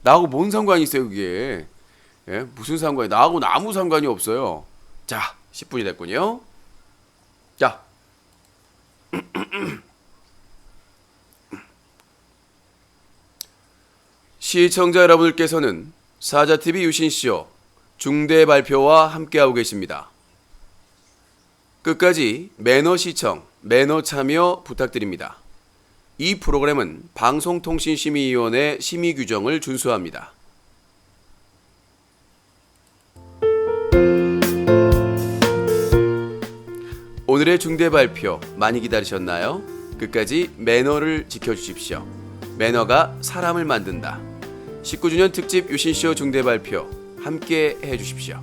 나하고 뭔 상관이 있어요, 그게? 예? 무슨 상관이? 나하고는 아무 상관이 없어요. 자, 10분이 됐군요. 자, 시청자 여러분들께서는 사자TV 유신쇼 중대 발표와 함께하고 계십니다. 끝까지 매너 시청, 매너 참여 부탁드립니다. 이 프로그램은 방송통신심의위원회 심의 규정을 준수합니다. 오늘의 중대 발표 많이 기다리셨나요? 끝까지 매너를 지켜주십시오. 매너가 사람을 만든다. 19주년 특집 유신쇼 중대 발표 함께 해주십시오.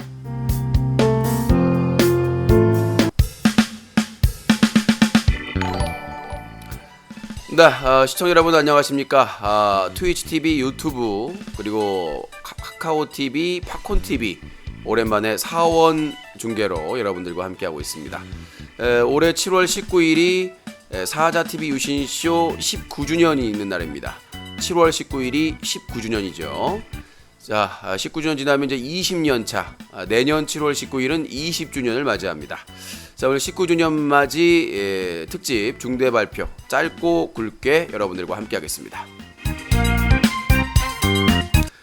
네, 시청자 여러분 안녕하십니까? 트위치 TV, 유튜브 그리고 카카오 TV, 팝콘 TV 오랜만에 사원 중계로 여러분들과 함께하고 있습니다. 올해 7월 19일이 사자TV 유신쇼 19주년이 있는 날입니다. 7월 19일이 19주년이죠. 자, 19주년 지나면 이제 20년 차, 내년 7월 19일은 20주년을 맞이합니다. 자, 오늘 19주년 맞이 특집 중대 발표 짧고 굵게 여러분들과 함께하겠습니다.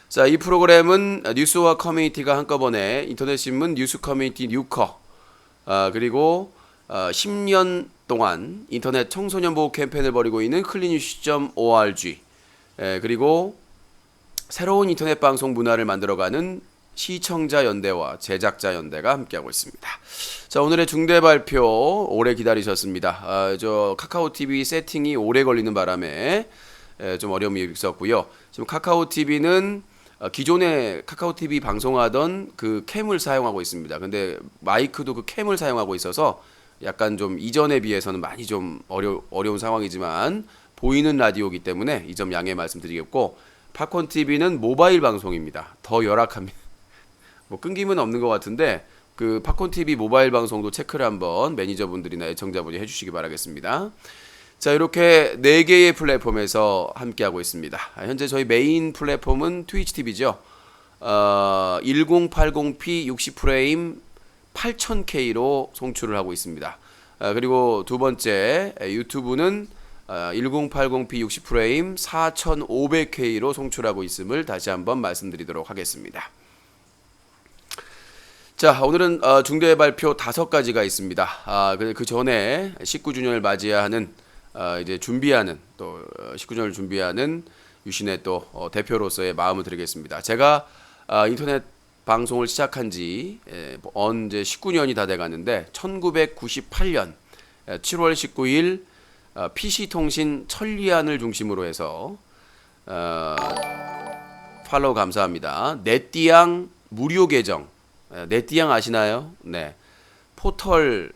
자, 이 프로그램은 뉴스와 커뮤니티가 한꺼번에 인터넷 신문 뉴스 커뮤니티 뉴커 그리고 10년 동안 인터넷 청소년 보호 캠페인을 벌이고 있는 클린뉴스.org 그리고 새로운 인터넷 방송 문화를 만들어가는 시청자 연대와 제작자 연대가 함께하고 있습니다. 자, 오늘의 중대 발표 오래 기다리셨습니다. 저 카카오 TV 세팅이 오래 걸리는 바람에 좀 어려움이 있었고요. 지금 카카오 TV는 기존에 카카오 TV 방송하던 그 캠을 사용하고 있습니다. 근데 마이크도 그 캠을 사용하고 있어서 약간 좀 이전에 비해서는 많이 좀 어려운 상황이지만 보이는 라디오이기 때문에 이 점 양해 말씀드리겠고, 팝콘 TV는 모바일 방송입니다. 더 열악합니다. 뭐 끊김은 없는 것 같은데 그 팝콘 TV 모바일 방송도 체크를 한번 매니저분들이나 애청자분이 해주시기 바라겠습니다. 자, 이렇게 4개의 플랫폼에서 함께하고 있습니다. 현재 저희 메인 플랫폼은 트위치 TV죠. 1080p 60프레임 8000K로 송출을 하고 있습니다. 그리고 두 번째 유튜브는 1080p 60프레임 4500K로 송출하고 있음을 다시 한번 말씀드리도록 하겠습니다. 자, 오늘은 중대 발표 5가지가 있습니다. 그 전에 19주년을 맞이하는 이제 준비하는 또 19주년을 준비하는 유신의 또 대표로서의 마음을 드리겠습니다. 제가 인터넷 방송을 시작한 지 언제 19년이 다 돼가는데 1998년 7월 19일 PC통신 천리안을 중심으로 해서 팔로우 감사합니다. 넷띠양 무료 계정, 넷띠양 아시나요? 네, 포털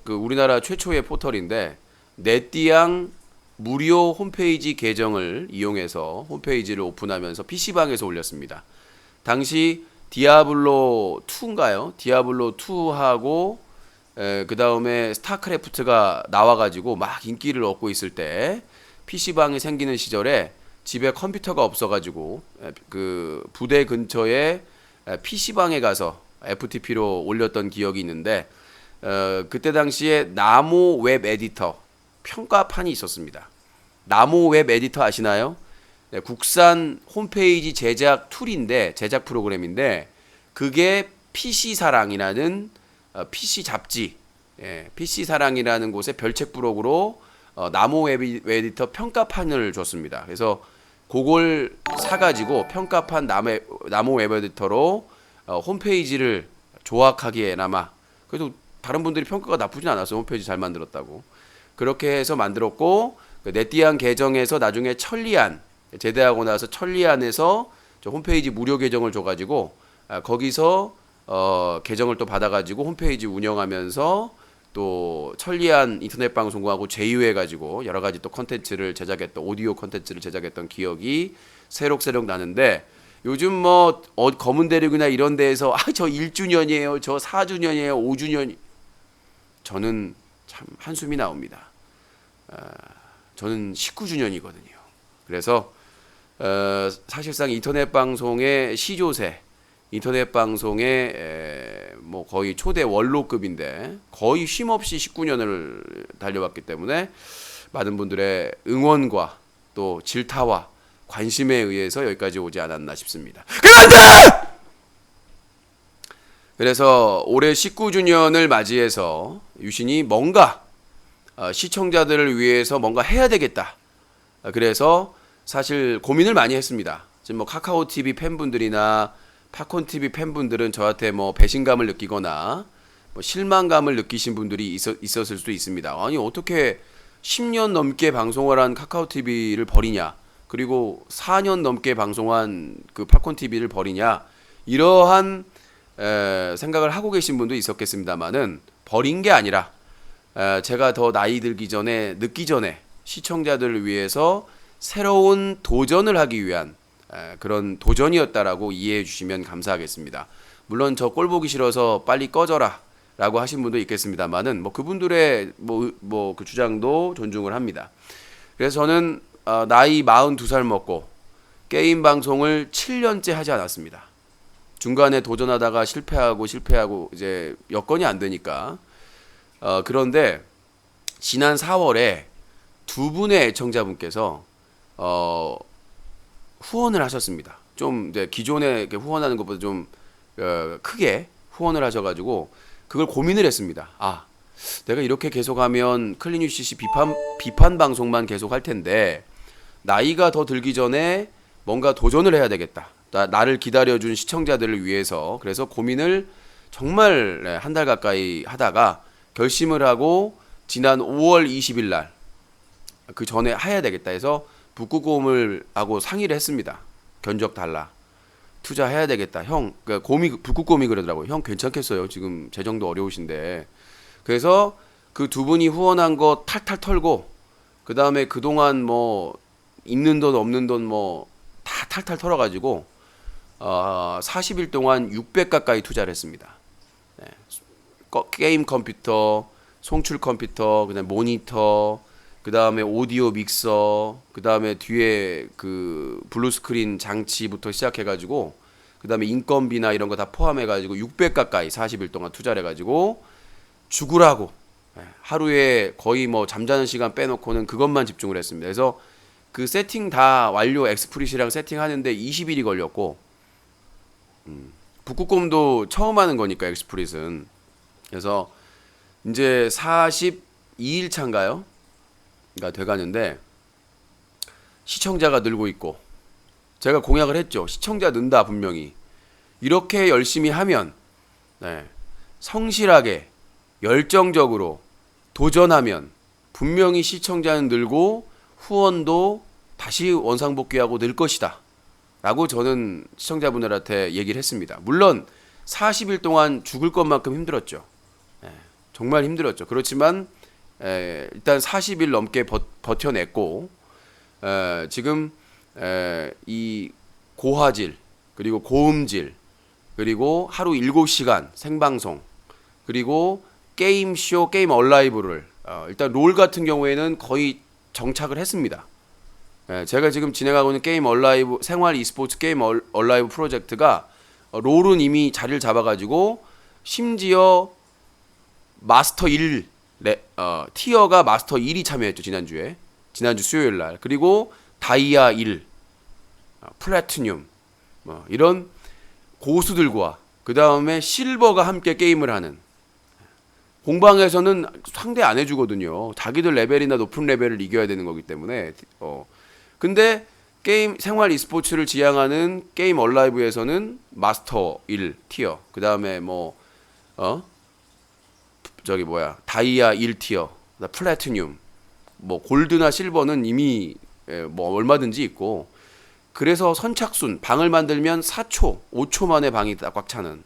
우리나라 최초의 포털인데 넷띠양 무료 홈페이지 계정을 이용해서 홈페이지를 오픈하면서 PC방에서 올렸습니다. 당시 디아블로 2인가요? 디아블로 2하고 그 다음에 스타크래프트가 나와가지고 막 인기를 얻고 있을 때 PC방이 생기는 시절에 집에 컴퓨터가 없어가지고 그 부대 근처에 PC방에 가서 FTP로 올렸던 기억이 있는데 그때 당시에 나모 웹 에디터 평가판이 있었습니다. 나모 웹 에디터 아시나요? 네, 국산 홈페이지 제작 툴인데 제작 프로그램인데 그게 PC사랑이라는 PC 잡지, PC사랑이라는 곳의 별책 부록으로 나모 웹 에디터 평가판을 줬습니다. 그래서 그걸 사가지고 평가판 나모 웹 에디터로 홈페이지를 조악하기에나마 그래도 다른 분들이 평가가 나쁘진 않았어요. 홈페이지 잘 만들었다고. 그렇게 해서 만들었고 그 넷띠양 계정에서 나중에 천리안 제대하고 나서 천리안에서 저 홈페이지 무료 계정을 줘가지고 거기서 계정을 또 받아가지고 홈페이지 운영하면서 또 천리안 인터넷 방송국하고 제휴해가지고 여러 가지 또 컨텐츠를 제작했던 오디오 컨텐츠를 제작했던 기억이 새록새록 나는데 요즘 뭐 검은 대륙이나 이런 데에서 저 1주년이에요, 저 4주년이에요, 5주년 저는 참 한숨이 나옵니다. 저는 19주년이거든요. 그래서 사실상 인터넷 방송의 시조세, 인터넷 방송의 뭐 거의 초대 원로급인데 거의 쉼없이 19년을 달려왔기 때문에 많은 분들의 응원과 또 질타와 관심에 의해서 여기까지 오지 않았나 싶습니다. 그런데 그래서 올해 19주년을 맞이해서 유신이 뭔가 시청자들을 위해서 뭔가 해야 되겠다. 그래서 사실 고민을 많이 했습니다. 지금 뭐 카카오 TV 팬분들이나 팝콘 TV 팬분들은 저한테 뭐 배신감을 느끼거나 뭐 실망감을 느끼신 분들이 있었을 수도 있습니다. 아니 어떻게 10년 넘게 방송을 한 카카오 TV를 버리냐? 그리고 4년 넘게 방송한 그 팝콘 TV를 버리냐? 이러한 생각을 하고 계신 분도 있었겠습니다만은 버린 게 아니라 제가 더 나이 들기 전에 늦기 전에 시청자들을 위해서 새로운 도전을 하기 위한 그런 도전이었다라고 이해해 주시면 감사하겠습니다. 물론 저 꼴 보기 싫어서 빨리 꺼져라 라고 하신 분도 있겠습니다만은 뭐 그분들의 뭐 그 주장도 존중을 합니다. 그래서 저는 나이 42살 먹고 게임 방송을 7년째 하지 않았습니다. 중간에 도전하다가 실패하고 이제 여건이 안 되니까 그런데 지난 4월에 두 분의 애청자분께서 후원을 하셨습니다. 좀 이제 기존에 이렇게 후원하는 것보다 좀 크게 후원을 하셔가지고 그걸 고민을 했습니다. 내가 이렇게 계속하면 클린 UCC 비판 방송만 계속 할 텐데 나이가 더 들기 전에 뭔가 도전을 해야 되겠다. 나를 기다려준 시청자들을 위해서. 그래서 고민을 정말 한 달 가까이 하다가 결심을 하고 지난 5월 20일 날 그 전에 해야 되겠다 해서 북극곰을 하고 상의를 했습니다. 견적 달라. 투자해야 되겠다. 형, 북극곰이 그러더라고요. 형 괜찮겠어요. 지금 재정도 어려우신데. 그래서 그 두 분이 후원한 거 탈탈 털고 그 다음에 그동안 뭐 있는 돈 없는 돈 뭐 다 탈탈 털어가지고 40일 동안 600 가까이 투자를 했습니다. 네. 게임 컴퓨터, 송출 컴퓨터, 그다음에 모니터, 그다음에 오디오 믹서, 그다음에 뒤에 그 블루 스크린 장치부터 시작해가지고 그다음에 인건비나 이런 거 다 포함해가지고 600 가까이 40일 동안 투자를 해가지고 죽으라고 하루에 거의 뭐 잠자는 시간 빼놓고는 그것만 집중을 했습니다. 그래서 그 세팅 다 완료 엑스프릿이랑 세팅하는데 20일이 걸렸고 북극곰도 처음 하는 거니까 엑스프릿은. 그래서 이제 42일 차인가요? 가 돼가는데 시청자가 늘고 있고 제가 공약을 했죠. 시청자 는다 분명히. 이렇게 열심히 하면 성실하게 열정적으로 도전하면 분명히 시청자는 늘고 후원도 다시 원상복귀하고 늘 것이다 라고 저는 시청자분들한테 얘기를 했습니다. 물론 40일 동안 죽을 것만큼 힘들었죠. 정말 힘들었죠. 그렇지만 일단 40일 넘게 버텨냈고 지금 이 고화질 그리고 고음질 그리고 하루 7시간 생방송 그리고 게임쇼 게임 얼라이브를 일단 롤 같은 경우에는 거의 정착을 했습니다. 제가 지금 진행하고 있는 게임 얼라이브 생활 e스포츠 게임 얼라이브 프로젝트가 롤은 이미 자리를 잡아가지고 심지어 마스터 1 티어가 마스터 1이 참여했죠. 지난주 수요일날. 그리고 다이아 1 플래티늄 뭐 이런 고수들과 그 다음에 실버가 함께 게임을 하는. 공방에서는 상대 안 해주거든요. 자기들 레벨이나 높은 레벨을 이겨야 되는 거기 때문에. 근데 게임 생활 e스포츠를 지향하는 게임 얼라이브에서는 마스터 1 티어 그 다음에 다이아 1 티어 플래티늄 뭐 골드나 실버는 이미 뭐 얼마든지 있고. 그래서 선착순 방을 만들면 4초 5초 만에 방이 꽉 차는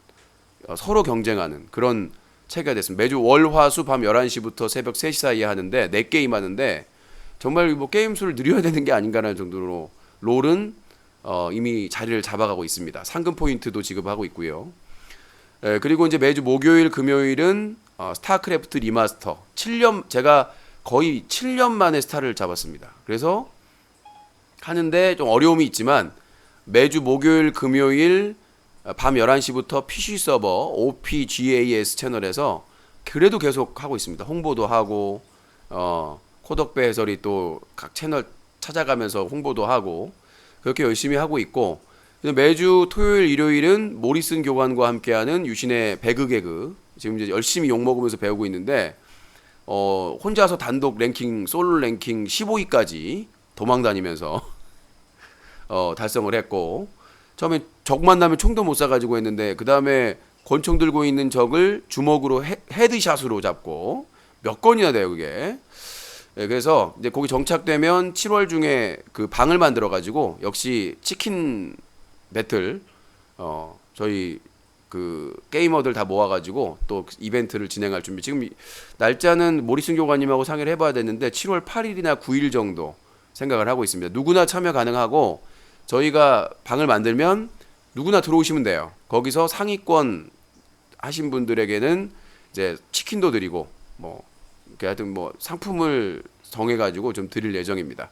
서로 경쟁하는 그런 체계가 됐습니다. 매주 월, 화, 수 밤 11시부터 새벽 3시 사이에 하는데 4게임 하는데 정말 뭐 게임 수를 늘려야 되는 게 아닌가라는 정도로 롤은 이미 자리를 잡아가고 있습니다. 상금 포인트도 지급하고 있고요. 그리고 이제 매주 목요일, 금요일은 스타크래프트 리마스터. 제가 거의 7년 만에 스타를 잡았습니다. 그래서 하는데 좀 어려움이 있지만 매주 목요일 금요일 밤 11시부터 PC 서버 OPGAS 채널에서 그래도 계속 하고 있습니다. 홍보도 하고 코덕배 해설이 또 각 채널 찾아가면서 홍보도 하고 그렇게 열심히 하고 있고, 매주 토요일 일요일은 모리슨 교관과 함께하는 유신의 배그 개그 지금 이제 열심히 욕 먹으면서 배우고 있는데 혼자서 단독 랭킹 솔로 랭킹 15위까지 도망 다니면서 달성을 했고, 처음에 적 만나면 총도 못 쏴가지고 했는데 그 다음에 권총 들고 있는 적을 주먹으로 헤드샷으로 잡고 몇 건이나 돼요 그게. 네, 그래서 이제 거기 정착되면 7월 중에 그 방을 만들어 가지고 역시 치킨 배틀 저희 그 게이머들 다 모아가지고 또 이벤트를 진행할 준비. 지금 날짜는 모리슨 교관님하고 상의를 해봐야 되는데 7월 8일이나 9일 정도 생각을 하고 있습니다. 누구나 참여 가능하고 저희가 방을 만들면 누구나 들어오시면 돼요. 거기서 상위권 하신 분들에게는 이제 치킨도 드리고 뭐 하여튼 뭐 상품을 정해가지고 좀 드릴 예정입니다.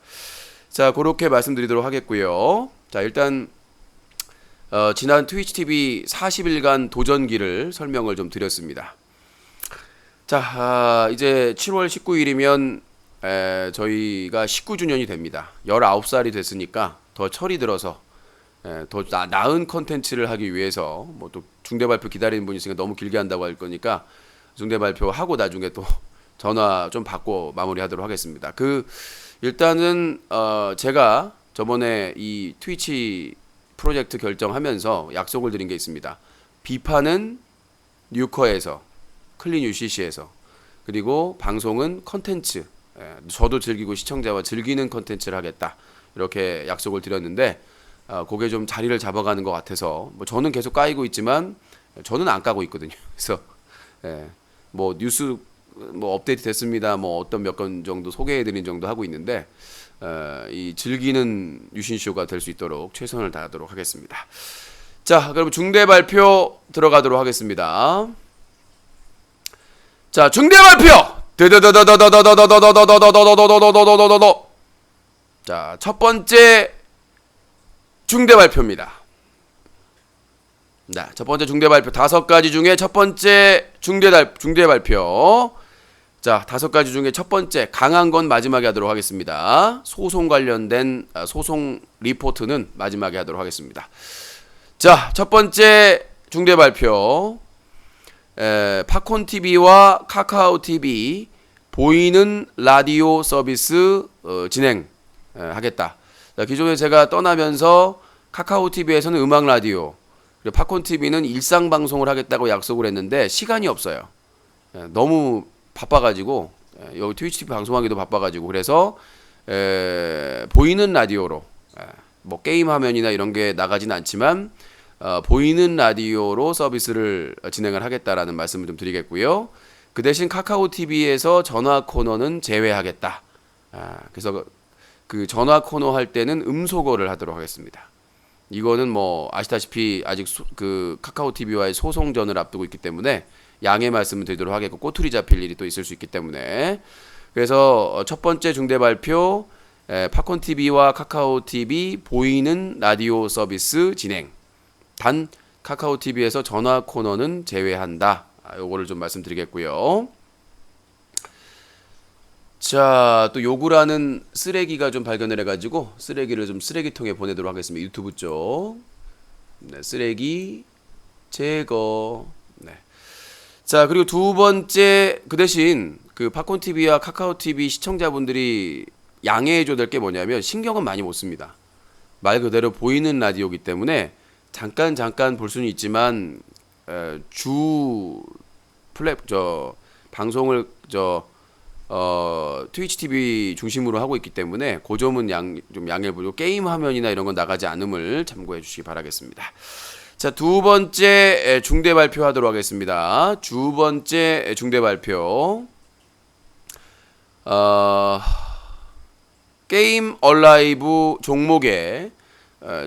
자, 그렇게 말씀드리도록 하겠고요. 자, 일단 지난 트위치 TV 40일간 도전기를 설명을 좀 드렸습니다. 자, 이제 7월 19일이면 저희가 19주년이 됩니다. 19살이 됐으니까 더 철이 들어서 더 나은 컨텐츠를 하기 위해서 뭐 또 중대 발표 기다리는 분이 있으니까 너무 길게 한다고 할 거니까 중대 발표하고 나중에 또 전화 좀 받고 마무리하도록 하겠습니다. 일단은 제가 저번에 이 트위치 프로젝트 결정하면서 약속을 드린 게 있습니다. 비판은 뉴커에서, 클린 UCC에서, 그리고 방송은 컨텐츠, 저도 즐기고 시청자와 즐기는 컨텐츠를 하겠다, 이렇게 약속을 드렸는데 그게 좀 자리를 잡아가는 것 같아서 뭐 저는 계속 까이고 있지만 저는 안 까고 있거든요. 그래서 뭐 뉴스 뭐 업데이트 됐습니다, 뭐 어떤 몇 건 정도 소개해드린 정도 하고 있는데 이 즐기는 유신쇼가 될 수 있도록 최선을 다하도록 하겠습니다. 자, 그럼 중대 발표 들어가도록 하겠습니다. 자, 중대 발표. 자, 첫 번째 중대 발표입니다. 자, 첫 번째 중대 발표 5가지 중에 첫 번째 중대 발표. 자, 5가지 중에 첫 번째 강한 건 마지막에 하도록 하겠습니다. 소송 관련된 소송 리포트는 마지막에 하도록 하겠습니다. 자, 첫 번째 중대 발표. 팝콘 TV와 카카오 TV 보이는 라디오 서비스 진행하겠다. 기존에 제가 떠나면서 카카오 TV에서는 음악 라디오, 그리고 팝콘 TV는 일상 방송을 하겠다고 약속을 했는데 시간이 없어요. 너무 바빠가지고 여기 트위치 TV 방송하기도 바빠가지고, 그래서 보이는 라디오로 뭐 게임 화면이나 이런 게 나가진 않지만 보이는 라디오로 서비스를 진행을 하겠다라는 말씀을 좀 드리겠고요. 그 대신 카카오 TV에서 전화 코너는 제외하겠다. 그래서 그 전화 코너 할 때는 음소거를 하도록 하겠습니다. 이거는 뭐 아시다시피 아직 그 카카오 TV와의 소송전을 앞두고 있기 때문에 양해 말씀을 드리도록 하겠고, 꼬투리 잡힐 일이 또 있을 수 있기 때문에. 그래서 첫 번째 중대 발표, 팝콘 TV와 카카오 TV 보이는 라디오 서비스 진행. 단 카카오 TV에서 전화 코너는 제외한다. 요거를 좀 말씀드리겠고요. 자, 또 요구라는 쓰레기가 좀 발견을 해가지고 쓰레기를 좀 쓰레기통에 보내도록 하겠습니다. 유튜브 쪽. 네, 쓰레기 제거. 네. 자, 그리고 두 번째, 그 대신 그 팝콘 TV와 카카오 TV 시청자분들이 양해해줘야 될 게 뭐냐면 신경은 많이 못 씁니다. 말 그대로 보이는 라디오이기 때문에 잠깐 볼 수는 있지만 방송을 트위치 TV 중심으로 하고 있기 때문에 그 점은 좀 양해를 보고 게임 화면이나 이런 건 나가지 않음을 참고해 주시기 바라겠습니다. 자, 두 번째 중대 발표 하도록 하겠습니다. 두 번째 중대 발표. 게임 얼라이브 종목에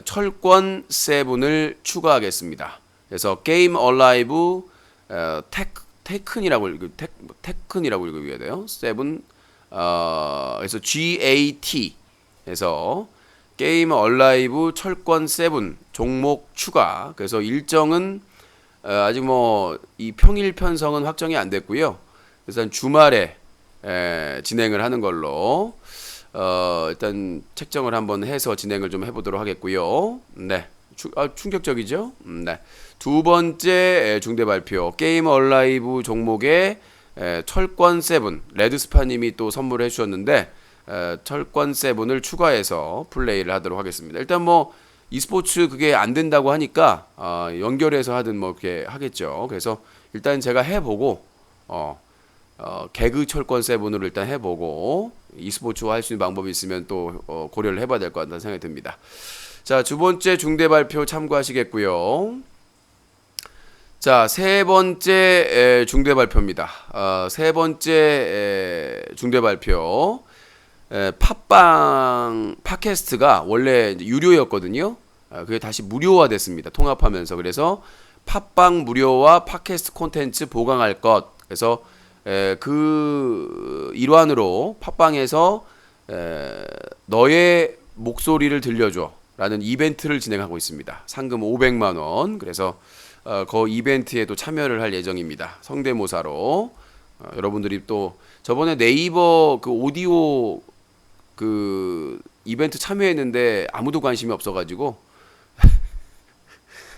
철권 7을 추가하겠습니다. 그래서 게임 얼라이브 테큰이라고 읽어야 돼요. 7 그래서 GAT. 그래서 게임 얼라이브 철권 7 종목 추가. 그래서 일정은 아직 뭐 이 평일 편성은 확정이 안 됐고요. 그래서 주말에 진행을 하는 걸로 일단 책정을 한번 해서 진행을 좀 해보도록 하겠고요. 네, 충격적이죠. 네, 두 번째 중대 발표 게임 얼라이브 종목의 철권 7 레드스파님이 또 선물해 주셨는데 철권 7을 추가해서 플레이를 하도록 하겠습니다. 일단 뭐 e스포츠 그게 안 된다고 하니까 연결해서 하든 뭐 이렇게 하겠죠. 그래서 일단 제가 해보고 개그 철권 7으로 일단 해보고 e스포츠화 할 수 있는 방법이 있으면 또 고려를 해봐야 될 것 같다는 생각이 듭니다. 자, 두 번째 중대 발표 참고하시겠고요. 자, 세 번째 중대 발표입니다. 세 번째 중대 발표. 팟빵 팟캐스트가 원래 유료였거든요. 그게 다시 무료화 됐습니다. 통합하면서. 그래서 팟빵 무료와 팟캐스트 콘텐츠 보강할 것. 그래서 그 일환으로 팟빵에서 너의 목소리를 들려줘 라는 이벤트를 진행하고 있습니다. 상금 500만 원. 그래서 그 이벤트에도 참여를 할 예정입니다. 성대모사로. 여러분들이 또 저번에 네이버 그 오디오 그 이벤트 참여했는데 아무도 관심이 없어가지고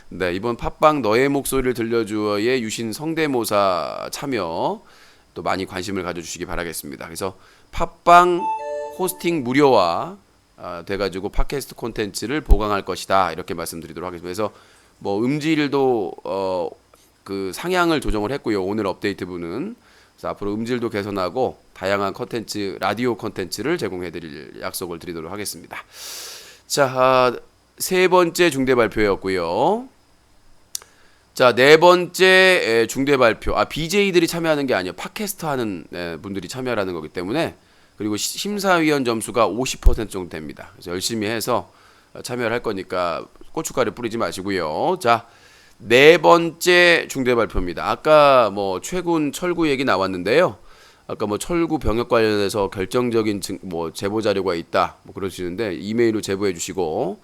네, 이번 팟빵 너의 목소리를 들려주어의 유신 성대모사 참여 또 많이 관심을 가져주시기 바라겠습니다. 그래서 팟빵 호스팅 무료화 돼가지고 팟캐스트 콘텐츠를 보강할 것이다 이렇게 말씀드리도록 하겠습니다. 그래서 뭐 음질도 그 상향을 조정을 했고요. 오늘 업데이트분은 그래서 앞으로 음질도 개선하고 다양한 컨텐츠 라디오 컨텐츠를 제공해드릴 약속을 드리도록 하겠습니다. 자, 세 번째 중대 발표였고요. 자, 네 번째 중대 발표. BJ들이 참여하는 게 아니에요. 팟캐스트 하는 분들이 참여하는 거기 때문에 그리고 심사위원 점수가 50% 정도 됩니다. 그래서 열심히 해서 참여를 할 거니까 고춧가루 뿌리지 마시고요. 자, 네 번째 중대 발표입니다. 아까 뭐 최군 철구 얘기 나왔는데요. 아까 뭐 철구 병역 관련해서 결정적인 뭐 제보 자료가 있다 뭐 그러시는데 이메일로 제보해 주시고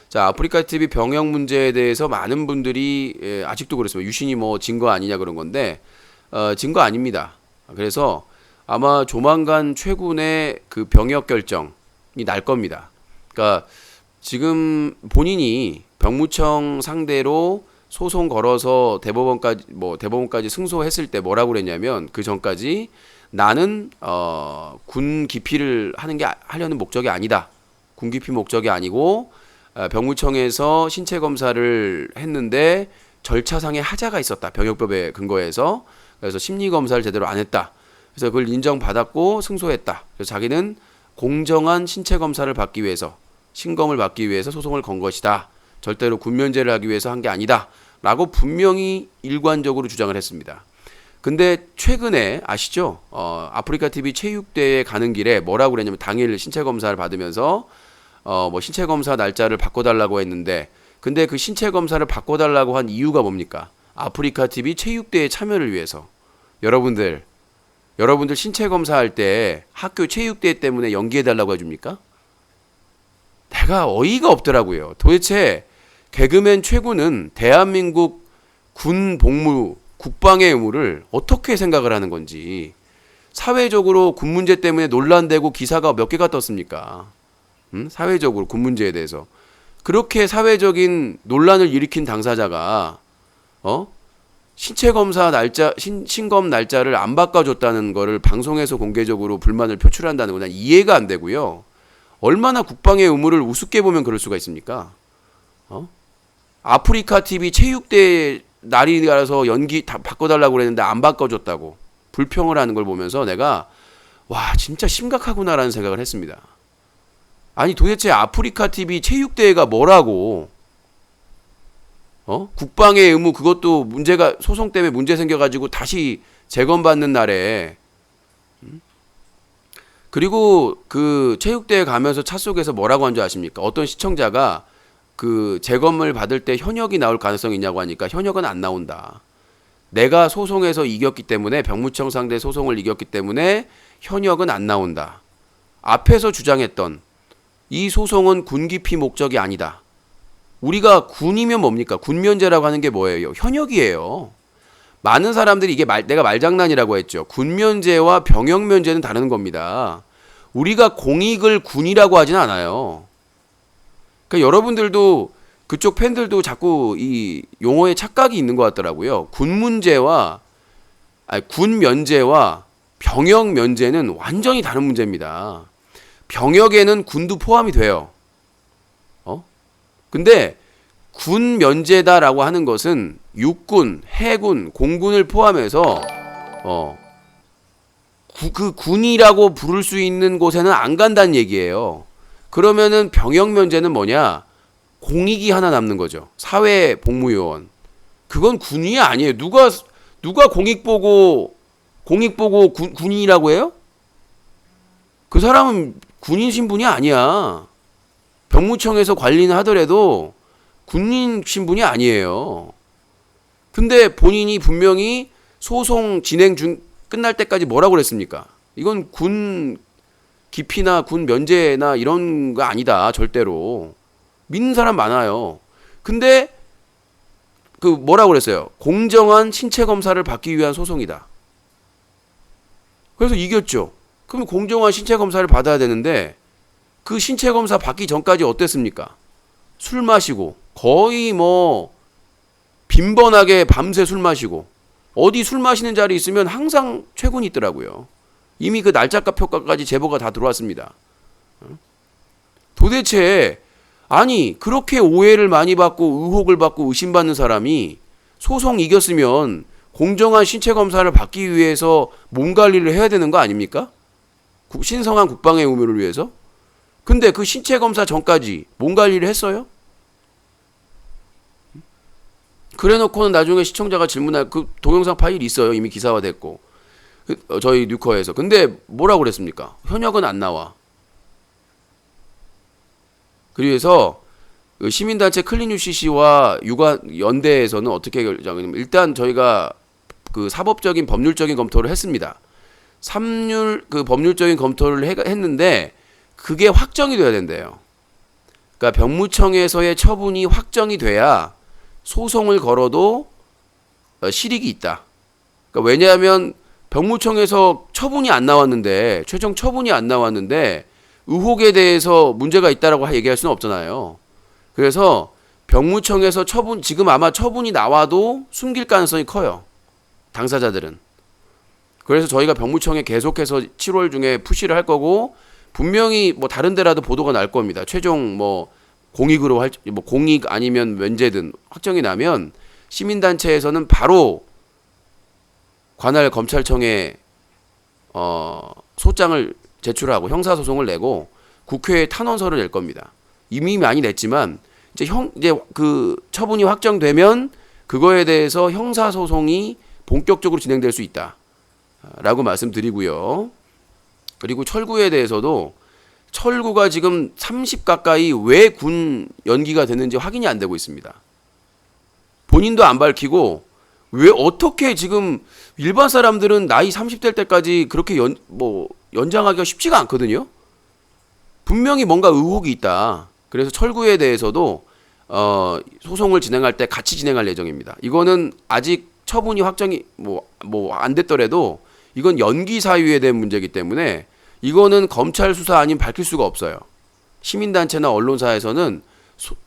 자 아프리카 TV 병역 문제에 대해서 많은 분들이 아직도 그렇습니다. 유신이 뭐 증거 아니냐 그런 건데 증거 아닙니다. 그래서 아마 조만간 최군의 그 병역 결정이 날 겁니다. 그러니까 지금 본인이 병무청 상대로 소송 걸어서 대법원까지 승소했을 때 뭐라고 그랬냐면 그 전까지 나는 군 기피를 하려는 목적이 아니다. 군 기피 목적이 아니고 병무청에서 신체 검사를 했는데 절차상의 하자가 있었다. 병역법에 근거해서 그래서 심리 검사를 제대로 안 했다. 그래서 그걸 인정받았고 승소했다. 그래서 자기는 공정한 신체 검사를 받기 위해서 신검을 받기 위해서 소송을 건 것이다. 절대로 군면제를 하기 위해서 한 게 아니다. 라고 분명히 일관적으로 주장을 했습니다. 근데 최근에 아시죠? 아프리카 TV 체육대회 가는 길에 뭐라고 그랬냐면 당일 신체 검사를 받으면서 뭐 신체 검사 날짜를 바꿔달라고 했는데 근데 그 신체 검사를 바꿔달라고 한 이유가 뭡니까? 아프리카 TV 체육대회 참여를 위해서. 여러분들 신체 검사할 때 학교 체육대회 때문에 연기해달라고 해줍니까? 내가 어이가 없더라고요. 도대체 개그맨 최군은 대한민국 군 복무, 국방의 의무를 어떻게 생각을 하는 건지 사회적으로 군 문제 때문에 논란되고 기사가 몇 개가 떴습니까? 사회적으로 군 문제에 대해서 그렇게 사회적인 논란을 일으킨 당사자가 신체 검사 날짜 신검 날짜를 안 바꿔줬다는 거를 방송에서 공개적으로 불만을 표출한다는 건 이해가 안 되고요. 얼마나 국방의 의무를 우습게 보면 그럴 수가 있습니까? 아프리카 TV 체육대회 날이라서 연기 다 바꿔달라고 그랬는데 안 바꿔줬다고 불평을 하는 걸 보면서 내가 와 진짜 심각하구나라는 생각을 했습니다. 아니 도대체 아프리카 TV 체육대회가 뭐라고 국방의 의무 그것도 문제가 소송 때문에 문제 생겨가지고 다시 재검받는 날에 그리고 그 체육대회 가면서 차 속에서 뭐라고 한 줄 아십니까? 어떤 시청자가 그 재검을 받을 때 현역이 나올 가능성이 있냐고 하니까 현역은 안 나온다. 내가 소송에서 이겼기 때문에 병무청 상대 소송을 이겼기 때문에 현역은 안 나온다. 앞에서 주장했던 이 소송은 군기피 목적이 아니다. 우리가 군이면 뭡니까? 군면제라고 하는 게 뭐예요? 현역이에요. 많은 사람들이 이게 내가 말장난이라고 했죠. 군면제와 병역면제는 다른 겁니다. 우리가 공익을 군이라고 하진 않아요. 그러니까 여러분들도 그쪽 팬들도 자꾸 이 용어에 착각이 있는 것 같더라고요. 군면제와 병역면제는 완전히 다른 문제입니다. 병역에는 군도 포함이 돼요. 근데 군 면제다라고 하는 것은 육군, 해군, 공군을 포함해서 그 군이라고 부를 수 있는 곳에는 안 간다는 얘기예요. 그러면은 병역 면제는 뭐냐? 공익이 하나 남는 거죠. 사회복무요원. 그건 군인이 아니에요. 누가 공익 보고 군인이라고 해요? 그 사람은 군인 신분이 아니야. 병무청에서 관리는 하더라도 군인 신분이 아니에요. 근데 본인이 분명히 소송 진행 중 끝날 때까지 뭐라고 그랬습니까? 이건 군 기피나 군 면제나 이런 거 아니다. 절대로. 믿는 사람 많아요. 근데 그 뭐라고 그랬어요? 공정한 신체 검사를 받기 위한 소송이다. 그래서 이겼죠. 그럼 공정한 신체 검사를 받아야 되는데 그 신체 검사 받기 전까지 어땠습니까? 술 마시고 거의 뭐 빈번하게 밤새 술 마시고 어디 술 마시는 자리 있으면 항상 최군이 있더라고요. 이미 그 날짜값 효과까지 제보가 다 들어왔습니다. 도대체 아니 그렇게 오해를 많이 받고 의혹을 받고 의심받는 사람이 소송 이겼으면 공정한 신체 검사를 받기 위해서 몸 관리를 해야 되는 거 아닙니까? 신성한 국방의 의무를 위해서? 근데 그 신체 검사 전까지 몸 관리를 했어요? 그래놓고는 나중에 시청자가 질문할 그 동영상 파일이 있어요. 이미 기사화됐고 저희 뉴커에서. 근데 뭐라고 그랬습니까? 현역은 안 나와. 그래서 시민단체 클린 UCC와 연대에서는 어떻게 결정하냐면 일단 저희가 그 사법적인 법률적인 검토를 했습니다. 그 법률적인 검토를 했는데 그게 확정이 돼야 된대요. 그러니까 병무청에서의 처분이 확정이 돼야 소송을 걸어도 실익이 있다. 그러니까 왜냐하면 병무청에서 처분이 안 나왔는데 최종 처분이 안 나왔는데 의혹에 대해서 문제가 있다라고 얘기할 수는 없잖아요. 그래서 병무청에서 지금 아마 처분이 나와도 숨길 가능성이 커요. 당사자들은. 그래서 저희가 병무청에 계속해서 7월 중에 푸시를 할 거고 분명히 뭐 다른 데라도 보도가 날 겁니다. 최종 뭐 공익으로 뭐 공익 아니면 면제든 확정이 나면 시민단체에서는 바로 관할 검찰청에 소장을 제출하고 형사소송을 내고 국회에 탄원서를 낼 겁니다. 이미 많이 냈지만 이제 그 처분이 확정되면 그거에 대해서 형사소송이 본격적으로 진행될 수 있다라고 말씀드리고요. 그리고 철구에 대해서도 철구가 지금 30 가까이 왜 군 연기가 됐는지 확인이 안 되고 있습니다. 본인도 안 밝히고 왜 어떻게 지금 일반 사람들은 나이 30될 때까지 그렇게 연장하기가 쉽지가 않거든요. 분명히 뭔가 의혹이 있다. 그래서 철구에 대해서도 소송을 진행할 때 같이 진행할 예정입니다. 이거는 아직 처분이 확정이 안 됐더라도 이건 연기 사유에 대한 문제이기 때문에 이거는 검찰 수사 아니면 밝힐 수가 없어요. 시민단체나 언론사에서는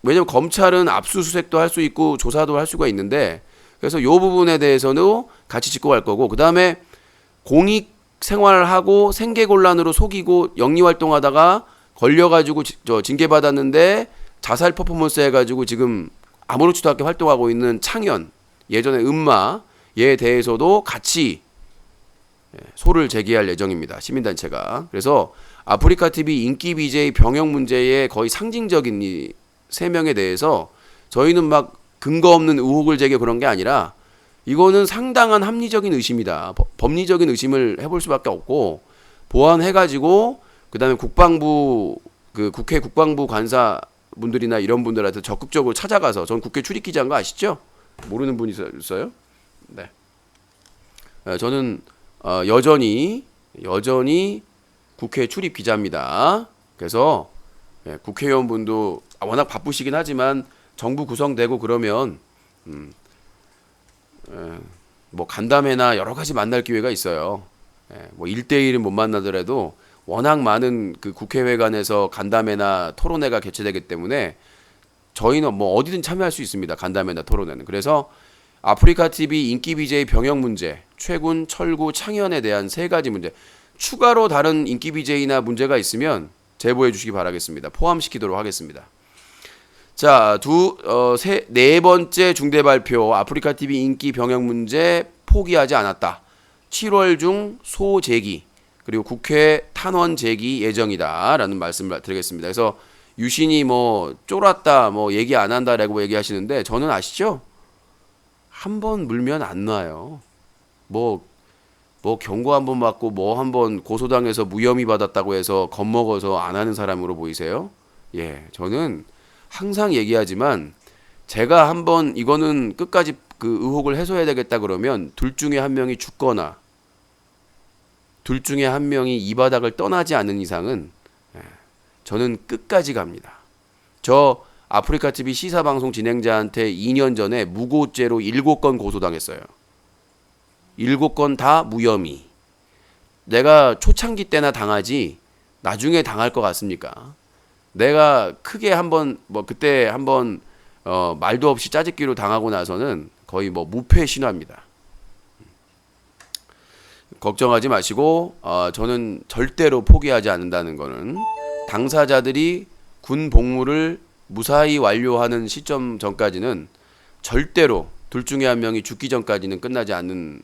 왜냐면 검찰은 압수수색도 할 수 있고 조사도 할 수가 있는데 그래서 이 부분에 대해서는 같이 짚고 갈 거고 그 다음에 공익 생활을 하고 생계곤란으로 속이고 영리활동하다가 걸려가지고 징계받았는데 자살 퍼포먼스 해가지고 지금 아모르치도 학교 활동하고 있는 창현 예전에 은마 얘에 대해서도 같이 소를 제기할 예정입니다. 시민단체가. 그래서 아프리카TV 인기 BJ 병역 문제의 거의 상징적인 이 3명에 대해서 저희는 막 근거 없는 의혹을 제기하고 그런 게 아니라 이거는 상당한 합리적인 의심이다. 법리적인 의심을 해볼 수밖에 없고 보완해가지고 그 다음에 국방부 국회 국방부 관사분들이나 이런 분들한테 적극적으로 찾아가서 전 국회 출입기자인 거 아시죠? 모르는 분이 있어요? 네. 저는 여전히 국회 출입 기자입니다. 그래서 예, 국회의원분도 워낙 바쁘시긴 하지만 정부 구성되고 그러면 뭐 간담회나 여러 가지 만날 기회가 있어요. 예, 뭐 1대1은 못 만나더라도 워낙 많은 그 국회회관에서 간담회나 토론회가 개최되기 때문에 저희는 뭐 어디든 참여할 수 있습니다. 간담회나 토론회는. 그래서 아프리카 TV 인기 BJ 병역 문제, 최군, 철구, 창현에 대한 세 가지 문제, 추가로 다른 인기 BJ나 문제가 있으면 제보해 주시기 바라겠습니다. 포함시키도록 하겠습니다. 자, 네 번째 중대 발표. 아프리카 TV 인기 병역 문제 포기하지 않았다. 7월 중 소제기 그리고 국회 탄원 제기 예정이다라는 말씀을 드리겠습니다. 그래서 유신이 뭐 쫄았다, 뭐 얘기 안 한다라고 얘기하시는데 저는 아시죠? 한 번 물면 안 놔요. 뭐 경고 한 번 받고 뭐 한 번 고소당해서 무혐의 받았다고 해서 겁먹어서 안 하는 사람으로 보이세요? 예, 저는 항상 얘기하지만 제가 한번 이거는 끝까지 그 의혹을 해소해야 되겠다 그러면 둘 중에 한 명이 죽거나 둘 중에 한 명이 이 바닥을 떠나지 않는 이상은 저는 끝까지 갑니다. 저 아프리카 TV 시사 방송 진행자한테 2년 전에 무고죄로 7건 고소당했어요. 7건 다 무혐의. 내가 초창기 때나 당하지 나중에 당할 것 같습니까? 내가 크게 한번 뭐 그때 한번 말도 없이 짜집기로 당하고 나서는 거의 뭐 무패 신화입니다. 걱정하지 마시고 저는 절대로 포기하지 않는다는 거는 당사자들이 군 복무를 무사히 완료하는 시점 전까지는 절대로 둘 중에 한 명이 죽기 전까지는 끝나지 않는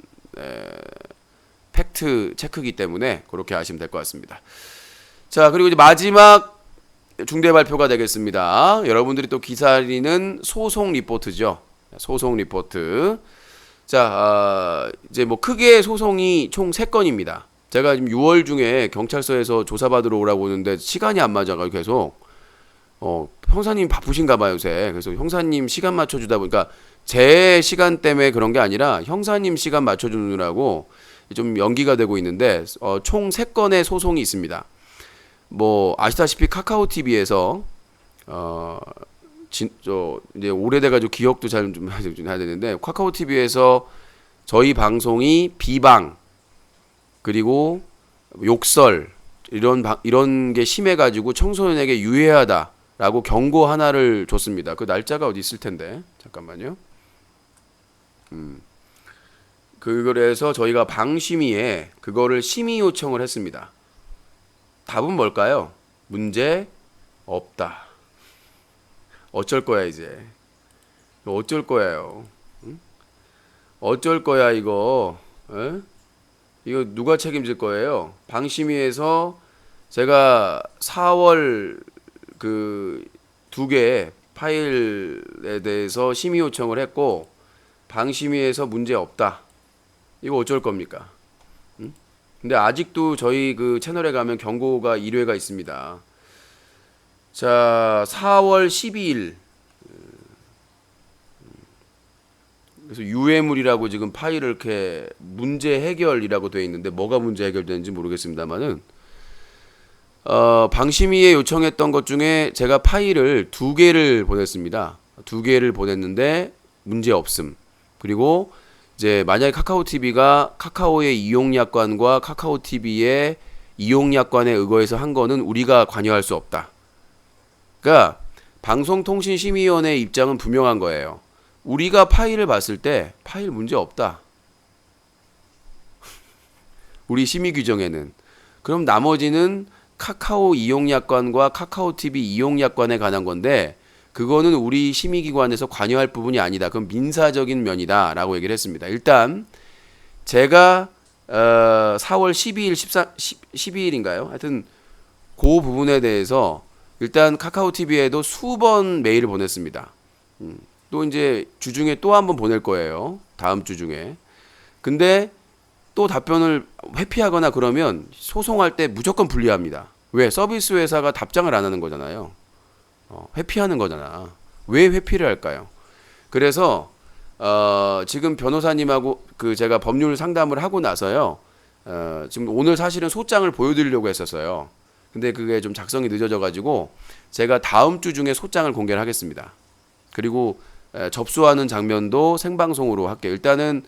팩트 체크이기 때문에 그렇게 하시면 될 것 같습니다. 자, 그리고 이제 마지막 중대 발표가 되겠습니다. 여러분들이 또 기다리는 소송 리포트죠. 소송 리포트. 자, 이제 뭐 크게 소송이 총 3건입니다. 제가 지금 6월 중에 경찰서에서 조사받으러 오라고 오는데 시간이 안 맞아가지고 계속 형사님 바쁘신가 봐요, 요새. 그래서 형사님 시간 맞춰주다 보니까 제 시간 때문에 그런 게 아니라 형사님 시간 맞춰주느라고 좀 연기가 되고 있는데 총 3건의 소송이 있습니다. 뭐 아시다시피 카카오 TV에서 이제 오래돼가지고 기억도 잘 좀 해야 되는데 카카오 TV에서 저희 방송이 비방 그리고 욕설 이런 게 심해가지고 청소년에게 유해하다라고 경고 하나를 줬습니다. 그 날짜가 어디 있을 텐데 잠깐만요. 그래서 저희가 방심위에 그거를 심의 요청을 했습니다. 답은 뭘까요? 문제 없다. 어쩔 거야 이제. 어쩔 거야요. 응? 어쩔 거야 이거. 에? 이거 누가 책임질 거예요? 방심위에서 제가 4월 그 2개 파일에 대해서 심의 요청을 했고 방심위에서 문제 없다. 이거 어쩔 겁니까? 응? 근데 아직도 저희 그 채널에 가면 경고가 1회가 있습니다. 자, 4월 12일. 그래서 유해물이라고 지금 파일을 이렇게 문제 해결이라고 되어 있는데 뭐가 문제 해결되는지 모르겠습니다만은 방심위에 요청했던 것 중에 제가 파일을 2개를 보냈습니다. 2개를 보냈는데 문제 없음. 그리고 이제 만약에 카카오 TV가 카카오의 이용약관과 카카오 TV의 이용약관에 의거해서 한 거는 우리가 관여할 수 없다. 그러니까 방송통신심의위원회의 입장은 분명한 거예요. 우리가 파일을 봤을 때 파일 문제 없다. 우리 심의 규정에는. 그럼 나머지는 카카오 이용약관과 카카오 TV 이용약관에 관한 건데 그거는 우리 심의기관에서 관여할 부분이 아니다. 그건 민사적인 면이다 라고 얘기를 했습니다. 일단 제가 4월 12일 12일인가요? 하여튼 그 부분에 대해서 일단 카카오 TV에도 수번 메일을 보냈습니다. 또 이제 주중에 또 한 번 보낼 거예요. 다음 주 중에. 근데 또 답변을 회피하거나 그러면 소송할 때 무조건 불리합니다. 왜? 서비스 회사가 답장을 안 하는 거잖아요. 회피하는 거잖아. 왜 회피를 할까요? 그래서 지금 변호사님하고 그 제가 법률 상담을 하고 나서요. 지금 오늘 사실은 소장을 보여드리려고 했었어요. 근데 그게 좀 작성이 늦어져 가지고 제가 다음 주 중에 소장을 공개를 하겠습니다. 그리고 접수하는 장면도 생방송으로 할게요. 일단은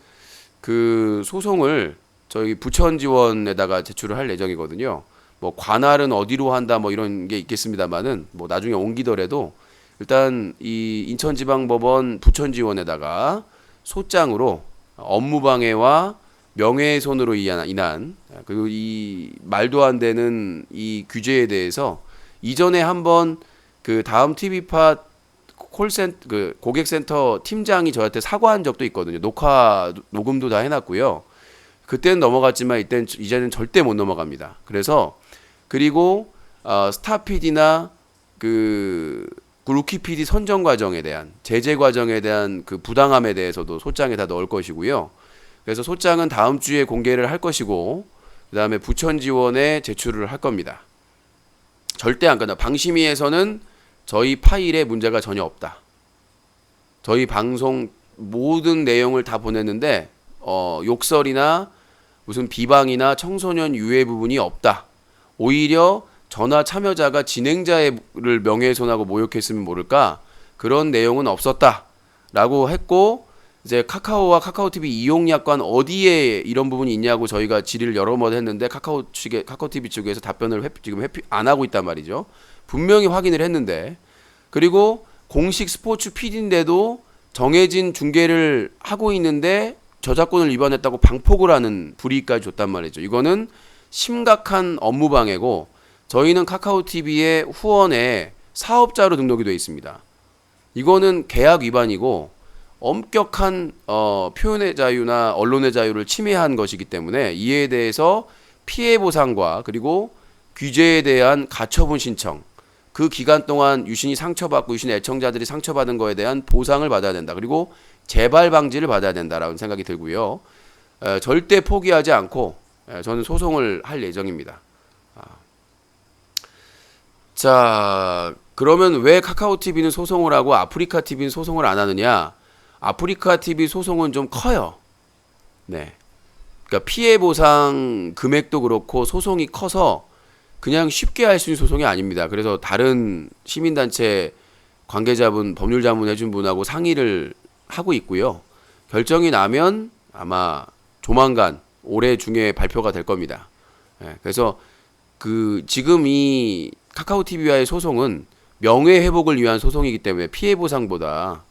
그 소송을 저희 부천지원에다가 제출을 할 예정이거든요. 뭐 관할은 어디로 한다 뭐 이런 게 있겠습니다만은 뭐 나중에 옮기더라도 일단 이 인천지방법원 부천지원에다가 소장으로 업무방해와 명예훼손으로 인한 그리고 이 말도 안 되는 이 규제에 대해서 이전에 한번 그 다음 TV팟 그 고객센터 팀장이 저한테 사과한 적도 있거든요. 녹음도 다 해놨고요. 그때는 넘어갔지만 이제는 절대 못 넘어갑니다. 그래서 그리고 스타 PD나 그 루키 PD 선정 과정에 대한 제재 과정에 대한 그 부당함에 대해서도 소장에 다 넣을 것이고요. 그래서 소장은 다음 주에 공개를 할 것이고 그다음에 부천지원에 제출을 할 겁니다. 절대 안 끝나. 방심위에서는 저희 파일에 문제가 전혀 없다. 저희 방송 모든 내용을 다 보냈는데 욕설이나 무슨 비방이나 청소년 유해 부분이 없다. 오히려 전화 참여자가 진행자를 명예훼손하고 모욕했으면 모를까 그런 내용은 없었다라고 했고 이제 카카오와 카카오TV 이용약관 어디에 이런 부분이 있냐고 저희가 질의를 여러 번 했는데 카카오TV 쪽에서 답변을 지금 안 하고 있단 말이죠. 분명히 확인을 했는데 그리고 공식 스포츠 PD인데도 정해진 중계를 하고 있는데 저작권을 위반했다고 방폭을 하는 불이익까지 줬단 말이죠. 이거는 심각한 업무방해고 저희는 카카오TV의 후원에 사업자로 등록이 되어 있습니다. 이거는 계약 위반이고 엄격한 표현의 자유나 언론의 자유를 침해한 것이기 때문에 이에 대해서 피해 보상과 그리고 규제에 대한 가처분 신청 그 기간 동안 유신이 상처받고 유신 애청자들이 상처받은 거에 대한 보상을 받아야 된다. 그리고 재발 방지를 받아야 된다라는 생각이 들고요. 절대 포기하지 않고 저는 소송을 할 예정입니다. 자, 그러면 왜 카카오TV는 소송을 하고 아프리카TV는 소송을 안 하느냐? 아프리카TV 소송은 좀 커요. 네. 그러니까 피해 보상 금액도 그렇고 소송이 커서 그냥 쉽게 할 수 있는 소송이 아닙니다. 그래서 다른 시민단체 관계자분, 법률자문 해준 분하고 상의를 하고 있고요. 결정이 나면 아마 조만간 올해 중에 발표가 될 겁니다. 네. 그래서 그 지금 이 카카오TV와의 소송은 명예회복을 위한 소송이기 때문에 피해 보상보다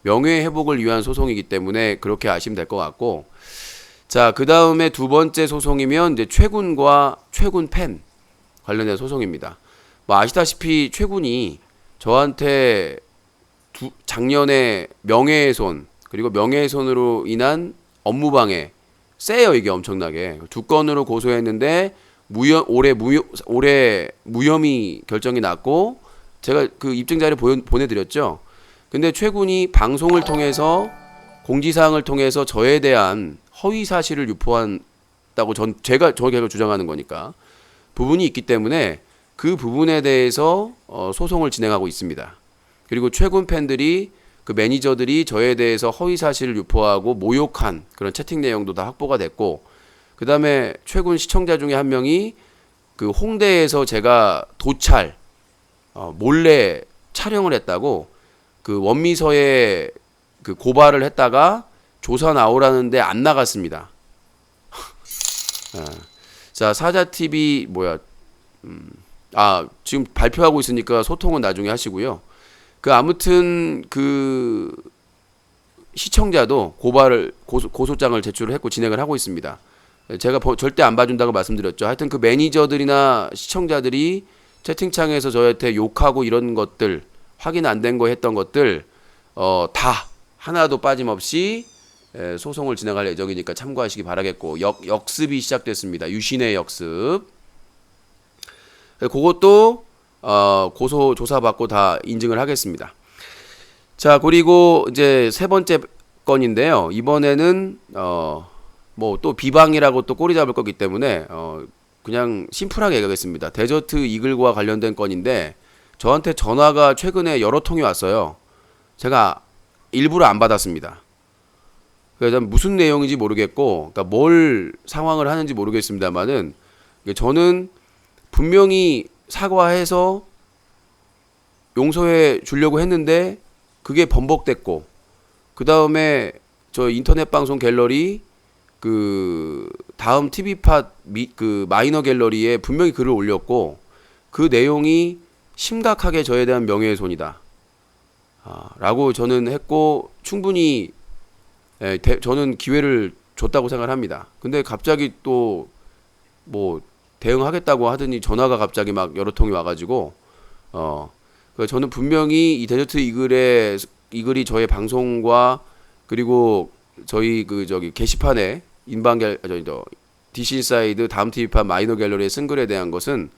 명예회복을 위한 소송이기 때문에 그렇게 아시면 될 것 같고 자, 그 다음에 두 번째 소송이면 이제 최군과 최군 팬 관련된 소송입니다. 뭐 아시다시피 최군이 저한테 작년에 명예훼손 그리고 명예훼손으로 인한 업무방해 세요 이게 엄청나게 2건으로 고소했는데 올해 무혐의 결정이 났고 제가 그 입증 자료 보내드렸죠. 근데 최군이 방송을 통해서 공지사항을 통해서 저에 대한 허위 사실을 유포한다고 제가 주장하는 거니까 부분이 있기 때문에 그 부분에 대해서 소송을 진행하고 있습니다. 그리고 최군 팬들이 그 매니저들이 저에 대해서 허위 사실을 유포하고 모욕한 그런 채팅 내용도 다 확보가 됐고 그 다음에 최군 시청자 중에 한 명이 그 홍대에서 제가 도찰 몰래 촬영을 했다고 그 원미서에 그 고발을 했다가 조사 나오라는데 안 나갔습니다. 자, 사자TV 지금 발표하고 있으니까 소통은 나중에 하시고요. 그 아무튼 그 시청자도 고소장을 제출을 했고 진행을 하고 있습니다. 제가 절대 안 봐준다고 말씀드렸죠. 하여튼 그 매니저들이나 시청자들이 채팅창에서 저한테 욕하고 이런 것들 확인 안 된 거 했던 것들 다 하나도 빠짐없이 소송을 진행할 예정이니까 참고하시기 바라겠고 역습이 시작됐습니다. 유신의 역습. 그것도 고소 조사받고 다 인증을 하겠습니다. 자, 그리고 이제 세 번째 건인데요. 이번에는 뭐 또 비방이라고 또 꼬리 잡을 거기 때문에 그냥 심플하게 얘기하겠습니다. 데저트 이글과 관련된 건인데 저한테 전화가 최근에 여러 통이 왔어요. 제가 일부러 안 받았습니다. 그래서 무슨 내용인지 모르겠고, 그러니까 뭘 상황을 하는지 모르겠습니다만은 저는 분명히 사과해서 용서해 주려고 했는데 그게 번복됐고, 그 다음에 저 인터넷 방송 갤러리 그 다음 TV팟 그 마이너 갤러리에 분명히 글을 올렸고, 그 내용이 심각하게 저에 대한 명예훼손이다 라고 저는 했고, 충분히 저는 기회를 줬다고 생각을 합니다. 근데 갑자기 또 뭐 대응하겠다고 하더니 전화가 갑자기 막 여러 통이 와가지고 저는 분명히 이 데저트 이글이 저의 방송과 그리고 저희 저기 게시판에 DC 인사이드 다음 TV판 마이너 갤러리에 쓴 글에 대한 것은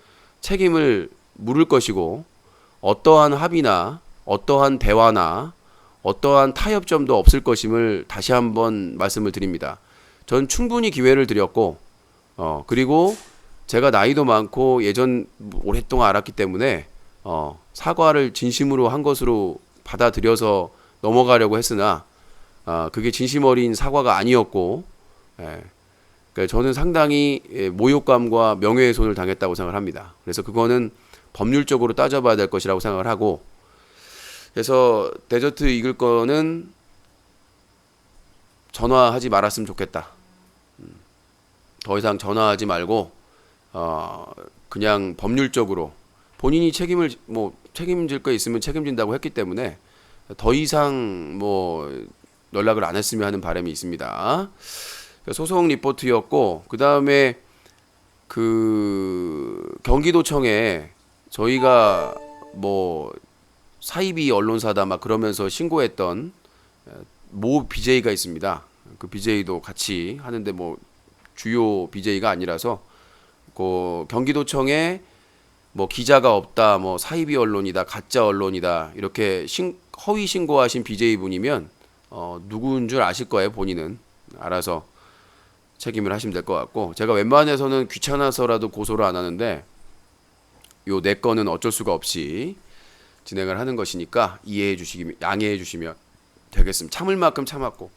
책임을 물을 것이고, 어떠한 합의나 어떠한 대화나 어떠한 타협점도 없을 것임을 다시 한번 말씀을 드립니다. 전 충분히 기회를 드렸고, 그리고 제가 나이도 많고 예전 오랫동안 알았기 때문에 사과를 진심으로 한 것으로 받아들여서 넘어가려고 했으나 그게 진심 어린 사과가 아니었고, 그러니까 저는 상당히 모욕감과 명예훼손을 당했다고 생각을 합니다. 그래서 그거는 법률적으로 따져봐야 될 것이라고 생각을 하고, 그래서 데저트 이글 거는 전화하지 말았으면 좋겠다. 더 이상 전화하지 말고 그냥 법률적으로 본인이 책임질 거 있으면 책임진다고 했기 때문에 더 이상 연락을 안 했으면 하는 바람이 있습니다. 소송 리포트였고, 그 다음에 그 경기도청에 저희가 사이비 언론사다 막 그러면서 신고했던 모 BJ가 있습니다. 그 BJ도 같이 하는데 주요 BJ가 아니라서 그 경기도청에 기자가 없다, 사이비 언론이다, 가짜 언론이다 이렇게 허위 신고하신 BJ 분이면 누구인 줄 아실 거예요. 본인은 알아서 책임을 하시면 될 것 같고, 제가 웬만해서는 귀찮아서라도 고소를 안 하는데 요 내 건은 어쩔 수가 없이 진행을 하는 것이니까 양해해 주시면 되겠습니다. 참을 만큼 참았고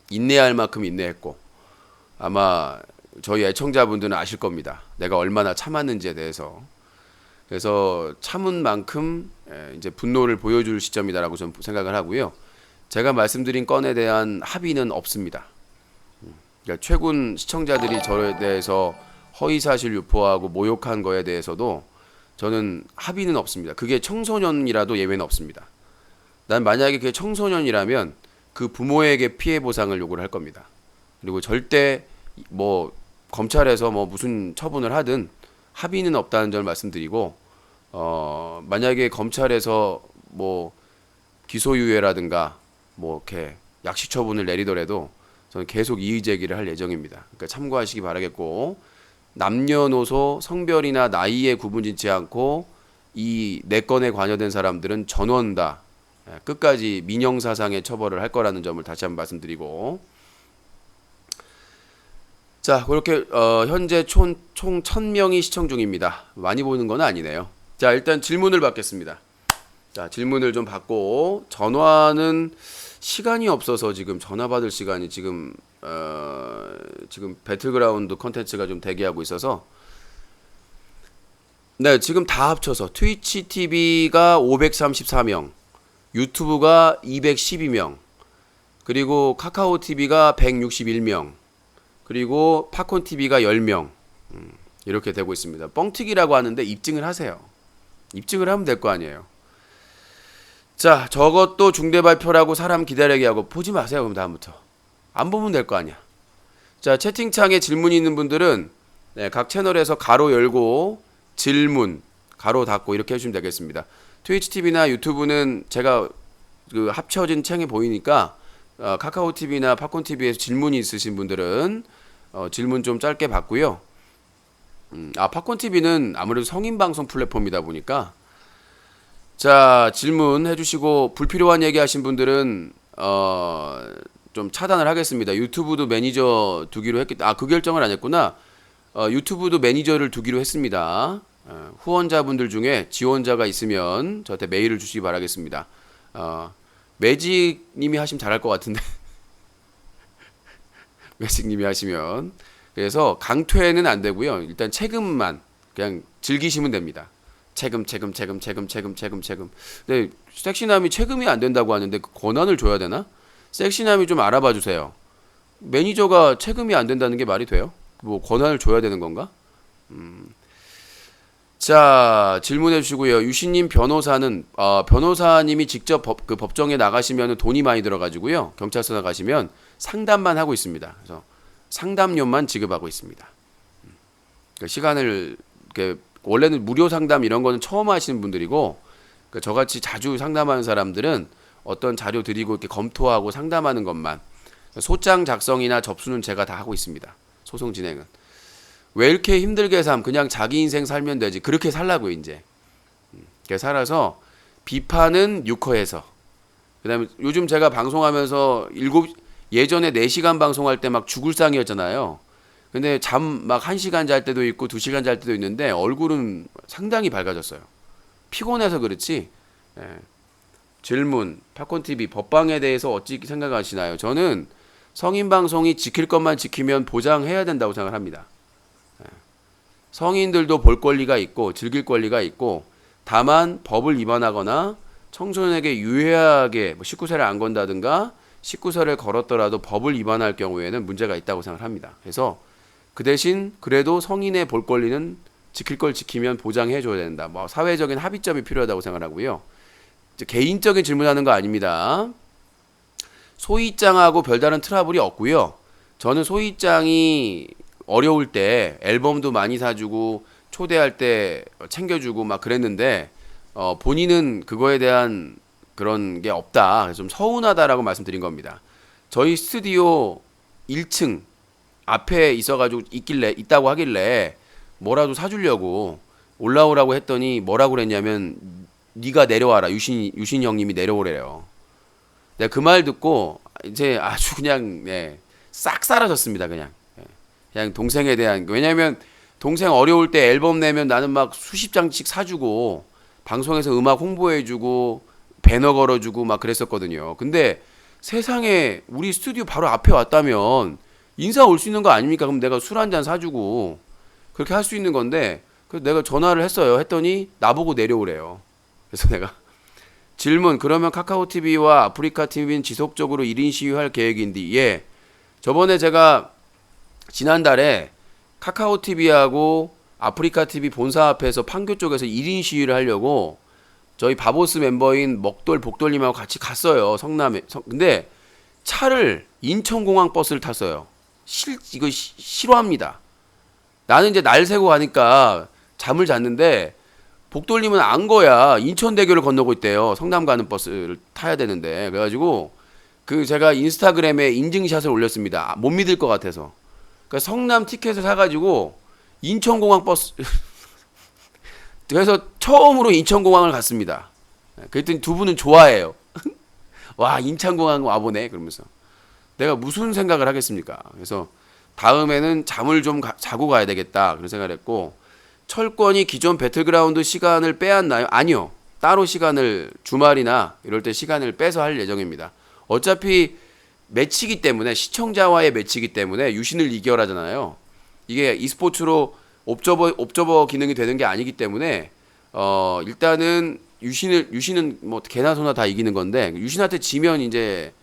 인내할 만큼 인내했고, 아마 저희 애청자분들은 아실 겁니다. 내가 얼마나 참았는지에 대해서. 그래서 참은 만큼 이제 분노를 보여줄 시점이다라고 저는 생각을 하고요. 제가 말씀드린 건에 대한 합의는 없습니다. 그러니까 최군 시청자들이 저에 대해서 허위사실 유포하고 모욕한 거에 대해서도 저는 합의는 없습니다. 그게 청소년이라도 예외는 없습니다. 난 만약에 그게 청소년이라면 그 부모에게 피해 보상을 요구를 할 겁니다. 그리고 절대 검찰에서 무슨 처분을 하든 합의는 없다는 점을 말씀드리고, 만약에 검찰에서 기소유예라든가 이렇게 약식 처분을 내리더라도 저는 계속 이의 제기를 할 예정입니다. 그러니까 참고하시기 바라겠고, 남녀노소 성별이나 나이에 구분짓지 않고 이 내 건에 관여된 사람들은 전원 다 끝까지 민형사상의 처벌을 할 거라는 점을 다시 한번 말씀드리고, 자, 그렇게 현재 총 1000명이 시청 중입니다. 많이 보는 건 아니네요. 자, 일단 질문을 받겠습니다. 자, 질문을 좀 받고, 전화는 시간이 없어서 지금 전화 받을 시간이 지금 배틀그라운드 컨텐츠가 좀 대기하고 있어서, 네, 지금 다 합쳐서 트위치 TV가 534명, 유튜브가 212명, 그리고 카카오 TV가 161명, 그리고 팝콘 TV가 10명, 이렇게 되고 있습니다. 뻥튀기라고 하는데 입증을 하세요. 입증을 하면 될 거 아니에요. 자, 저것도 중대 발표라고 사람 기다리게 하고 보지 마세요. 그럼 다음부터 안 보면 될 거 아니야. 자, 채팅창에 질문이 있는 분들은 각 채널에서 가로 열고 질문 가로 닫고 이렇게 해주시면 되겠습니다. 트위치 TV나 유튜브는 제가 그 합쳐진 창이 보이니까 카카오 TV나 팝콘 TV에서 질문이 있으신 분들은 질문 좀 짧게 받고요. 팝콘 TV는 아무래도 성인 방송 플랫폼이다 보니까, 자, 질문 해주시고 불필요한 얘기하신 분들은 좀 차단을 하겠습니다. 유튜브도 매니저 두기로 그 결정을 안 했구나. 유튜브도 매니저를 두기로 했습니다. 후원자분들 중에 지원자가 있으면 저한테 메일을 주시기 바라겠습니다. 매직님이 하시면 잘할 것 같은데 매직님이 하시면. 그래서 강퇴는 안 되고요. 일단 체급만 그냥 즐기시면 됩니다. 채금. 근데 섹시남이 채금이 안 된다고 하는데 그 권한을 줘야 되나? 섹시남이 좀 알아봐 주세요. 매니저가 채금이 안 된다는 게 말이 돼요? 뭐 권한을 줘야 되는 건가? 자, 질문해 주시고요. 유신님 변호사는 변호사님이 직접 그 법정에 나가시면 돈이 많이 들어가지고요. 경찰서 나가시면 상담만 하고 있습니다. 그래서 상담료만 지급하고 있습니다. 그러니까 시간을 원래는 무료 상담 이런 거는 처음 하시는 분들이고, 그러니까 저같이 자주 상담하는 사람들은 어떤 자료 드리고 이렇게 검토하고 상담하는 것만, 소장 작성이나 접수는 제가 다 하고 있습니다. 소송 진행은. 왜 이렇게 힘들게 그냥 자기 인생 살면 되지. 그렇게 살라고 이제. 이렇게 살아서 비판은 육허에서. 그다음에 요즘 제가 방송하면서 예전에 4시간 방송할 때 막 죽을 상이었잖아요. 근데 잠 막 1시간 잘 때도 있고 2시간 잘 때도 있는데 얼굴은 상당히 밝아졌어요. 피곤해서 그렇지. 예. 질문, 팝콘TV 법방에 대해서 어찌 생각하시나요? 저는 성인 방송이 지킬 것만 지키면 보장해야 된다고 생각을 합니다. 성인들도 볼 권리가 있고 즐길 권리가 있고, 다만 법을 위반하거나 청소년에게 유해하게 19세를 안 건다든가 19세를 걸었더라도 법을 위반할 경우에는 문제가 있다고 생각을 합니다. 그래서 그 대신 그래도 성인의 볼 권리는 지킬 걸 지키면 보장해 줘야 된다. 뭐 사회적인 합의점이 필요하다고 생각하고요. 개인적인 질문하는 거 아닙니다. 소희짱하고 별다른 트러블이 없고요. 저는 소희짱이 어려울 때 앨범도 많이 사주고 초대할 때 챙겨주고 막 그랬는데 본인은 그거에 대한 그런 게 없다. 그래서 좀 서운하다라고 말씀드린 겁니다. 저희 스튜디오 1층 앞에 있다고 하길래 뭐라도 사주려고 올라오라고 했더니 뭐라고 그랬냐면 네가 내려와라. 유신 형님이 내려오래요. 내가 그 말 듣고 이제 아주 그냥 싹 사라졌습니다. 그냥 동생에 대한, 왜냐면 동생 어려울 때 앨범 내면 나는 막 수십 장씩 사주고 방송에서 음악 홍보해주고 배너 걸어주고 막 그랬었거든요. 근데 세상에 우리 스튜디오 바로 앞에 왔다면 인사 올 수 있는 거 아닙니까? 그럼 내가 술 한잔 사주고 그렇게 할 수 있는 건데, 그래서 내가 전화를 했어요. 했더니 나보고 내려오래요. 그래서 내가 질문, 그러면 카카오TV와 아프리카TV는 지속적으로 1인 시위할 계획인데, 예, 저번에 제가 지난달에 카카오TV하고 아프리카TV 본사 앞에서 판교 쪽에서 1인 시위를 하려고 저희 바보스 멤버인 먹돌 복돌님하고 같이 갔어요. 성남에. 근데 차를 인천공항 버스를 탔어요. 이거 싫어합니다. 나는 이제 날 새고 가니까 잠을 잤는데 복돌님은 안 거야. 인천대교를 건너고 있대요. 성남 가는 버스를 타야 되는데. 그래가지고 제가 인스타그램에 인증샷을 올렸습니다. 못 믿을 것 같아서. 그러니까 성남 티켓을 사가지고 인천공항 버스 그래서 처음으로 인천공항을 갔습니다. 그랬더니 두 분은 좋아해요. 와, 인천공항 와보네 그러면서. 내가 무슨 생각을 하겠습니까? 그래서 다음에는 잠을 좀 자고 가야 되겠다 그런 생각을 했고, 철권이 기존 배틀그라운드 시간을 빼앗나요? 아니요. 따로 시간을 주말이나 이럴 때 시간을 빼서 할 예정입니다. 어차피 매치기 때문에, 시청자와의 매치기 때문에 유신을 이겨라잖아요. 이게 e스포츠로 옵저버 기능이 되는 게 아니기 때문에 일단은 유신은 뭐 개나 소나 다 이기는 건데, 유신한테 지면 이제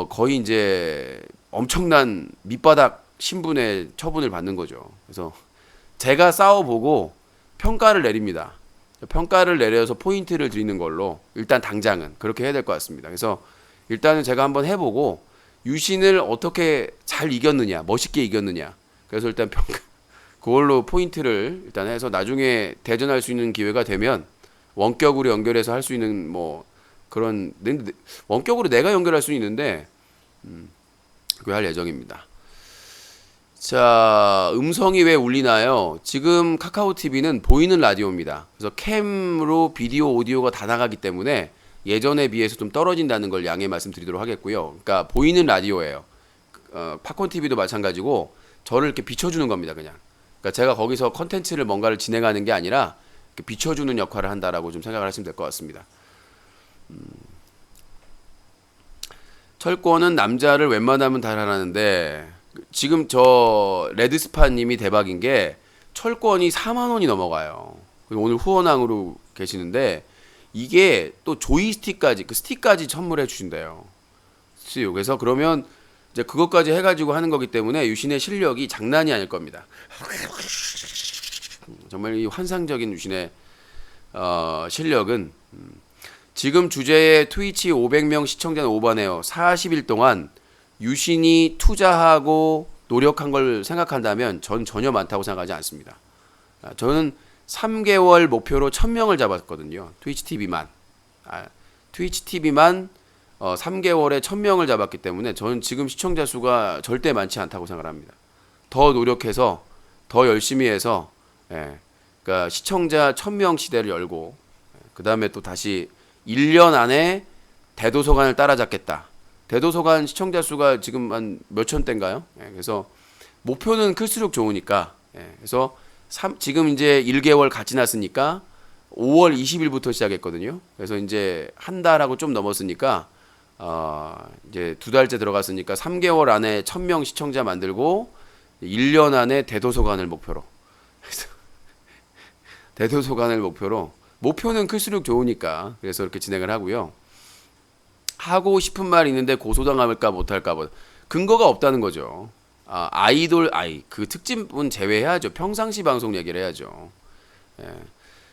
거의 이제 엄청난 밑바닥 신분의 처분을 받는 거죠. 그래서 제가 싸워보고 평가를 내립니다. 평가를 내려서 포인트를 드리는 걸로 일단 당장은 그렇게 해야 될 것 같습니다. 그래서 일단은 제가 한번 해보고 유신을 어떻게 잘 이겼느냐, 멋있게 이겼느냐, 그래서 일단 평가 그걸로 포인트를 일단 해서 나중에 대전할 수 있는 기회가 되면 원격으로 연결해서 할 수 있는 뭐 그런, 원격으로 내가 연결할 수 있는데 그거 할 예정입니다. 자, 음성이 왜 울리나요? 지금 카카오TV는 보이는 라디오입니다. 그래서 캠으로 비디오, 오디오가 다 나가기 때문에 예전에 비해서 좀 떨어진다는 걸 양해 말씀드리도록 하겠고요. 그러니까 보이는 라디오예요. 팝콘TV도 마찬가지고 저를 이렇게 비춰주는 겁니다. 그러니까 제가 거기서 컨텐츠를 뭔가를 진행하는 게 아니라 이렇게 비춰주는 역할을 한다라고 좀 생각을 하시면 될 것 같습니다. 철권은 남자를 웬만하면 다 하라는데, 지금 저 레드스파님이 대박인 게 철권이 4만 원이 넘어가요. 그리고 오늘 후원왕으로 계시는데 이게 또 조이스틱까지 그 스틱까지 선물해 주신대요. 그래서 그러면 이제 그것까지 해가지고 하는 거기 때문에 유신의 실력이 장난이 아닐 겁니다. 정말 이 환상적인 유신의 실력은 지금 주제의 트위치 500명 시청자는 오바네요. 40일 동안 유신이 투자하고 노력한 걸 생각한다면 전 전혀 많다고 생각하지 않습니다. 저는 3개월 목표로 1000명을 잡았거든요. 트위치 TV만. 트위치 TV만 3개월에 1000명을 잡았기 때문에 저는 지금 시청자 수가 절대 많지 않다고 생각을 합니다. 더 노력해서 더 열심히 해서 그러니까 시청자 1000명 시대를 열고 그 다음에 또 다시 1년 안에 대도서관을 따라잡겠다. 대도서관 시청자 수가 지금 한 몇천 대인가요? 그래서 목표는 클수록 좋으니까 그래서 지금 이제 1개월 가 지났으니까 5월 20일부터 시작했거든요. 그래서 이제 한 달하고 좀 넘었으니까 이제 2달째 들어갔으니까 3개월 안에 1000명 시청자 만들고 1년 안에 대도서관을 목표로 대도서관을 목표로 목표는 클수록 좋으니까 그래서 이렇게 진행을 하고요. 하고 싶은 말이 있는데 고소당할까 못할까 근거가 없다는 거죠. 그 특집은 제외해야죠. 평상시 방송 얘기를 해야죠.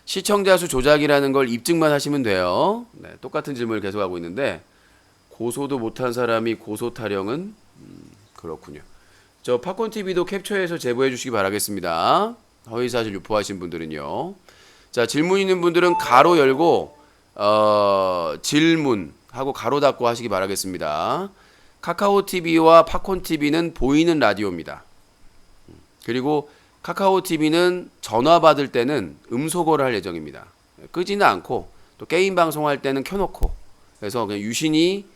시청자 수 조작이라는 걸 입증만 하시면 돼요. 똑같은 질문을 계속하고 있는데 고소도 못한 사람이 고소 타령은 그렇군요. 저 팝콘 TV도 캡처해서 제보해 주시기 바라겠습니다. 허위사실 유포하신 분들은요. 자, 질문 있는 분들은 가로 열고 질문하고 가로 닫고 하시기 바라겠습니다. 카카오 TV와 팝콘 TV는 보이는 라디오입니다. 그리고 카카오 TV는 전화 받을 때는 음소거를 할 예정입니다. 끄지는 않고 또 게임 방송할 때는 켜놓고 그래서 그냥 유신이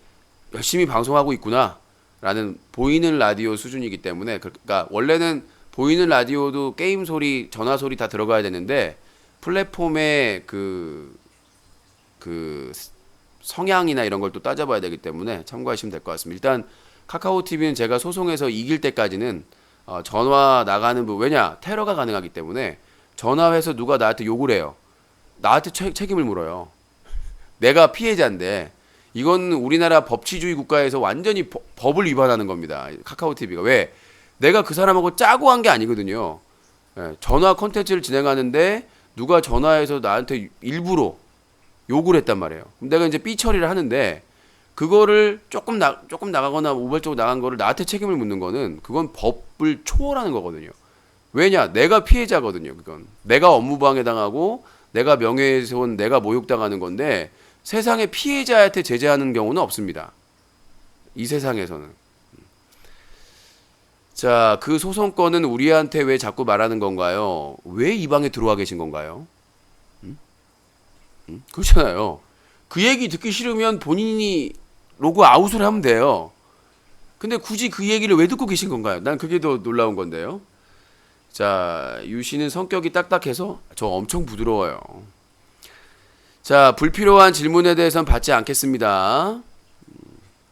열심히 방송하고 있구나 라는 보이는 라디오 수준이기 때문에 그러니까 원래는 보이는 라디오도 게임 소리, 전화 소리 다 들어가야 되는데 플랫폼의 그 성향이나 이런 걸 또 따져봐야 되기 때문에 참고하시면 될 것 같습니다. 일단 카카오 TV는 제가 소송해서 이길 때까지는 전화 나가는 왜냐 테러가 가능하기 때문에 전화해서 누가 나한테 욕을 해요. 나한테 책임을 물어요. 내가 피해자인데 이건 우리나라 법치주의 국가에서 완전히 법을 위반하는 겁니다. 카카오 TV가 왜? 내가 그 사람하고 짜고 한 게 아니거든요. 전화 콘텐츠를 진행하는데 누가 전화해서 나한테 일부러 욕을 했단 말이에요. 그럼 내가 이제 삐 처리를 하는데 그거를 조금 나가거나 우발적으로 나간 거를 나한테 책임을 묻는 거는 그건 법을 초월하는 거거든요. 왜냐? 내가 피해자거든요. 그건 내가 업무방해 당하고 내가 명예훼손, 내가 모욕당하는 건데 세상에 피해자한테 제재하는 경우는 없습니다. 이 세상에서는. 자, 그 소송권은 우리한테 왜 자꾸 말하는 건가요? 왜 이 방에 들어와 계신 건가요? 그렇잖아요. 그 얘기 듣기 싫으면 본인이 로그 아웃을 하면 돼요. 근데 굳이 그 얘기를 왜 듣고 계신 건가요? 난 그게 더 놀라운 건데요. 자, 유씨는 성격이 딱딱해서 저 엄청 부드러워요. 자, 불필요한 질문에 대해서는 받지 않겠습니다.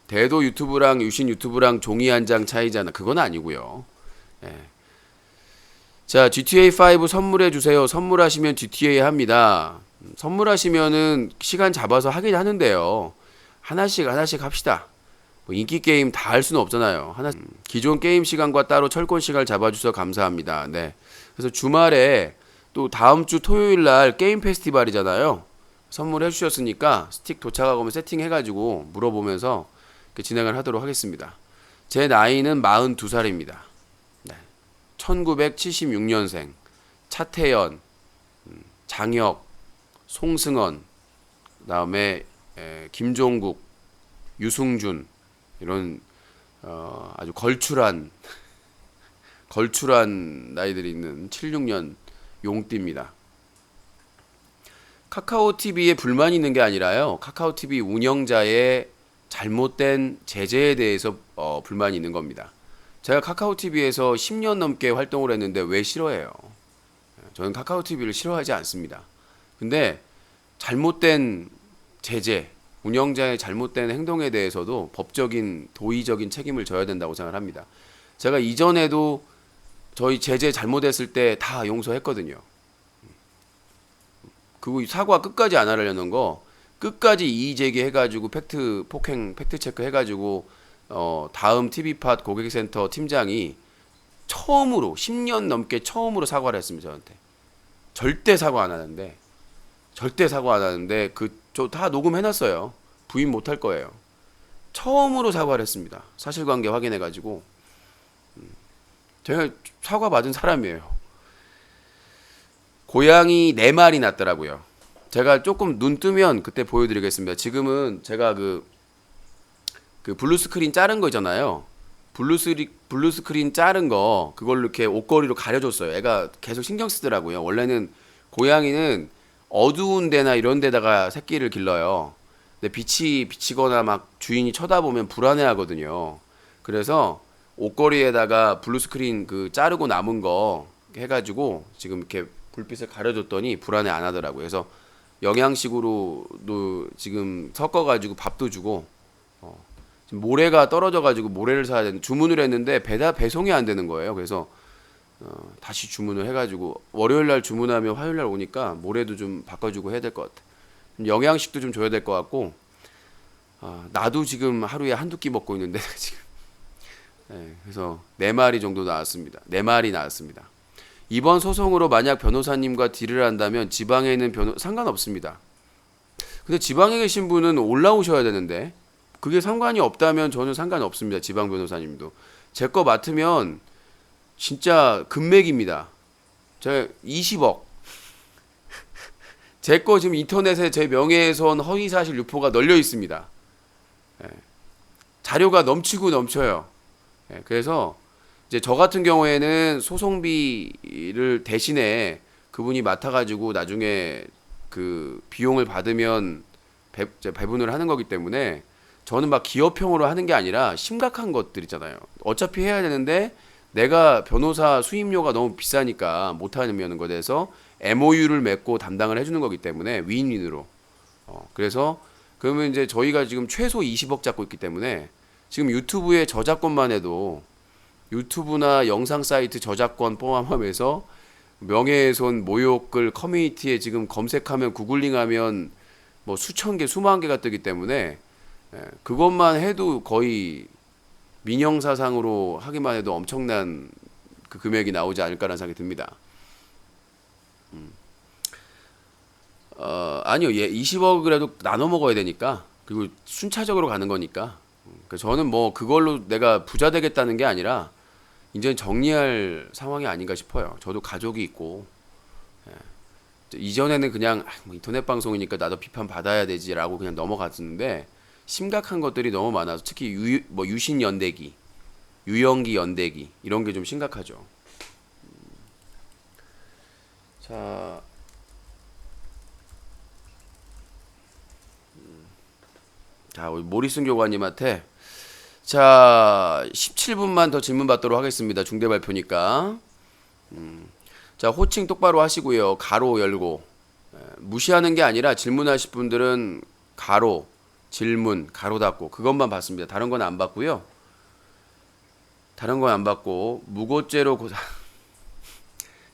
대도 유튜브랑 유신 유튜브랑 종이 한 장 차이잖아. 그건 아니고요. 자, GTA5 선물해 주세요. 선물하시면 GTA 합니다. 선물하시면은 시간 잡아서 하긴 하는데요. 하나씩 합시다. 뭐 인기 게임 다 할 수는 없잖아요. 기존 게임 시간과 따로 철권 시간을 잡아주셔서 감사합니다. 네. 그래서 주말에 또 다음 주 토요일 날 게임 페스티벌이잖아요. 선물해 주셨으니까 스틱 도착하고 세팅해가지고 물어보면서 진행을 하도록 하겠습니다. 제 나이는 42살입니다. 네. 1976년생 차태현, 장혁, 송승헌, 그다음에 김종국, 유승준 이런 아주 걸출한 나이들이 있는 76년 용띠입니다. 카카오 TV에 불만이 있는 게 아니라요. 카카오 TV 운영자의 잘못된 제재에 대해서 불만이 있는 겁니다. 제가 카카오 TV에서 10년 넘게 활동을 했는데 왜 싫어해요? 저는 카카오 TV를 싫어하지 않습니다. 근데 잘못된 제재, 운영자의 잘못된 행동에 대해서도 법적인 도의적인 책임을 져야 된다고 생각합니다. 제가 이전에도 저희 제재 잘못했을 때 다 용서했거든요. 그리고 사과 끝까지 안 하려는 거 끝까지 이의 제기해가지고 팩트 폭행 팩트 체크 해가지고 다음 TV팟 고객센터 팀장이 처음으로 10년 넘게 처음으로 사과를 했습니다. 저한테 절대 사과 안 하는데 절대 사과 안 하는데 그 저 다 녹음해놨어요. 부인 못할 거예요. 처음으로 사과를 했습니다. 사실관계 확인해가지고 제가 사과 받은 사람이에요. 고양이 4마리 낳더라고요. 제가 조금 눈 뜨면 그때 보여드리겠습니다. 지금은 제가 그 블루스크린 자른 거 있잖아요. 블루스크린 자른 거 그걸로 이렇게 옷걸이로 가려줬어요. 애가 계속 신경 쓰더라고요. 원래는 고양이는 어두운 데나 이런 데다가 새끼를 길러요. 근데 빛이 비치거나 막 주인이 쳐다보면 불안해 하거든요. 그래서 옷걸이에다가 블루스크린 그 자르고 남은 거 해가지고 지금 이렇게 불빛을 가려줬더니 불안해 안 하더라고요. 그래서 영양식으로도 지금 섞어가지고 밥도 주고 지금 모래가 떨어져가지고 모래를 사야 되는 주문을 했는데 배송이 안 되는 거예요. 그래서 다시 주문을 해가지고 월요일 날 주문하면 화요일 날 오니까 모래도 좀 바꿔주고 해야 될 것 같아. 영양식도 좀 줘야 될 것 같고 나도 지금 하루에 한두 끼 먹고 있는데 지금 그래서 4마리 정도 나왔습니다. 4마리 나왔습니다. 이번 소송으로 만약 변호사님과 딜을 한다면 지방에 있는 상관없습니다. 근데 지방에 계신 분은 올라오셔야 되는데 그게 상관이 없다면 저는 상관이 없습니다. 지방 변호사님도 제 거 맡으면 진짜 금맥입니다. 제가 20억 제 거 지금 인터넷에 제 명예훼손 허위사실 유포가 널려 있습니다. 자료가 넘치고 넘쳐요. 그래서 이제 저 같은 경우에는 소송비를 대신에 그분이 맡아가지고 나중에 그 비용을 받으면 배분을 하는 거기 때문에 저는 막 기업형으로 하는 게 아니라 심각한 것들 있잖아요. 어차피 해야 되는데 내가 변호사 수임료가 너무 비싸니까 못하는 거에 대해서 MOU를 맺고 담당을 해주는 거기 때문에 윈윈으로. 그래서 그러면 이제 저희가 지금 최소 20억 잡고 있기 때문에 지금 유튜브의 저작권만 해도 유튜브나 영상 사이트 저작권 포함하면서 명예훼손 모욕글 커뮤니티에 지금 검색하면 구글링하면 뭐 수천 개 수만 개가 뜨기 때문에 그것만 해도 거의 민형사상으로 하기만 해도 엄청난 그 금액이 나오지 않을까라는 생각이 듭니다. 아니요, 20억이라도 나눠 먹어야 되니까 그리고 순차적으로 가는 거니까. 저는 뭐 그걸로 내가 부자 되겠다는 게 아니라 이제 정리할 상황이 아닌가 싶어요. 저도 가족이 있고 이전에는 그냥 뭐 인터넷 방송이니까 나도 비판 받아야 되지라고 그냥 넘어갔는데 심각한 것들이 너무 많아서 특히 유신 연대기, 유영기 연대기 이런 게 좀 심각하죠. 자, 우리 모리슨 교관님한테 자 17분만 더 질문 받도록 하겠습니다. 중대 발표니까. 자, 호칭 똑바로 하시고요. 가로 열고 무시하는 게 아니라 질문하실 분들은 가로 질문 가로 닫고 그것만 받습니다. 다른 건 안 받고요. 다른 건 안 받고 무고죄로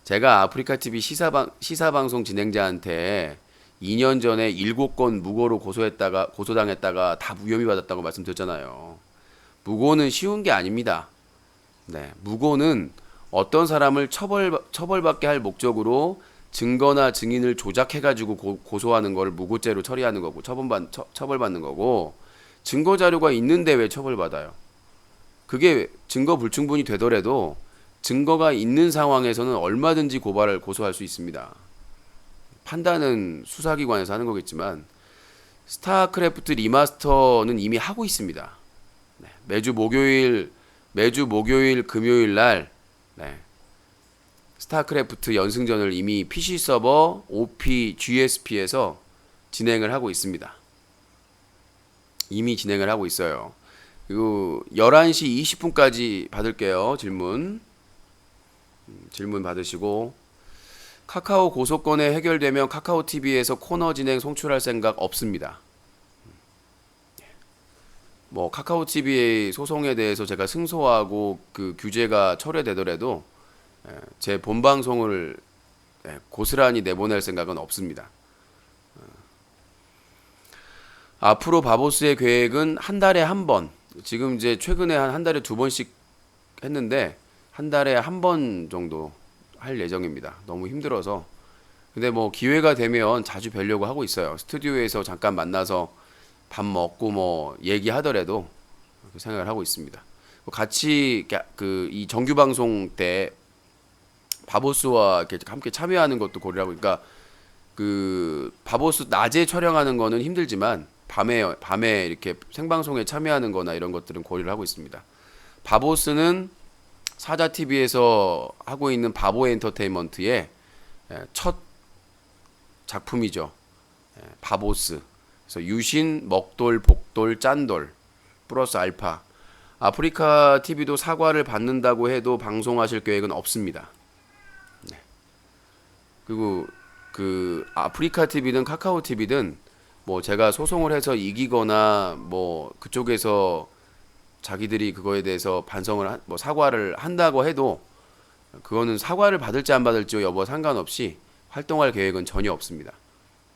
제가 아프리카TV 시사방송 진행자한테 2년 전에 7건 무고로 고소당했다가 다 무혐의 받았다고 말씀드렸잖아요. 무고는 쉬운 게 아닙니다. 네, 무고는 어떤 사람을 처벌받게 할 목적으로 증거나 증인을 조작해가지고 고소하는 걸 무고죄로 처리하는 거고 처벌받는 거고 증거 자료가 있는데 왜 처벌받아요? 그게 증거 불충분이 되더라도 증거가 있는 상황에서는 얼마든지 고소할 수 있습니다. 판단은 수사기관에서 하는 거겠지만 스타크래프트 리마스터는 이미 하고 있습니다. 네, 매주 목요일 금요일 날 스타크래프트 연승전을 이미 PC 서버 OPGSP에서 진행을 하고 있습니다. 이미 진행을 하고 있어요. 그리고 11시 20분까지 받을게요. 질문 받으시고 카카오 고소권에 해결되면 카카오TV에서 코너 진행 송출할 생각 없습니다. 뭐 카카오TV의 소송에 대해서 제가 승소하고 그 규제가 철회되더라도 제 본 방송을 고스란히 내보낼 생각은 없습니다. 앞으로 바보스의 계획은 한 달에 한 번, 지금 이제 최근에 한 달에 두 번씩 했는데 한 달에 한 번 정도 할 예정입니다. 너무 힘들어서. 근데 뭐 기회가 되면 자주 뵈려고 하고 있어요. 스튜디오에서 잠깐 만나서 밥 먹고 뭐 얘기하더라도 그렇게 생각을 하고 있습니다. 같이 그 이 정규 방송 때 바보스와 이렇게 함께 참여하는 것도 고려를 하고, 그러니까 그 바보스 낮에 촬영하는 거는 힘들지만 밤에 이렇게 생방송에 참여하는 거나 이런 것들은 고려를 하고 있습니다. 바보스는 사자 TV에서 하고 있는 바보 엔터테인먼트의 첫 작품이죠. 바보스. 그래서 유신, 먹돌, 복돌, 짠돌 플러스 알파. 아프리카 TV도 사과를 받는다고 해도 방송하실 계획은 없습니다. 네. 그리고 그 아프리카 TV든 카카오 TV든 뭐 제가 소송을 해서 이기거나 뭐 그쪽에서 자기들이 그거에 대해서 반성을 뭐 사과를 한다고 해도 그거는 사과를 받을지 안 받을지 여부 상관없이 활동할 계획은 전혀 없습니다.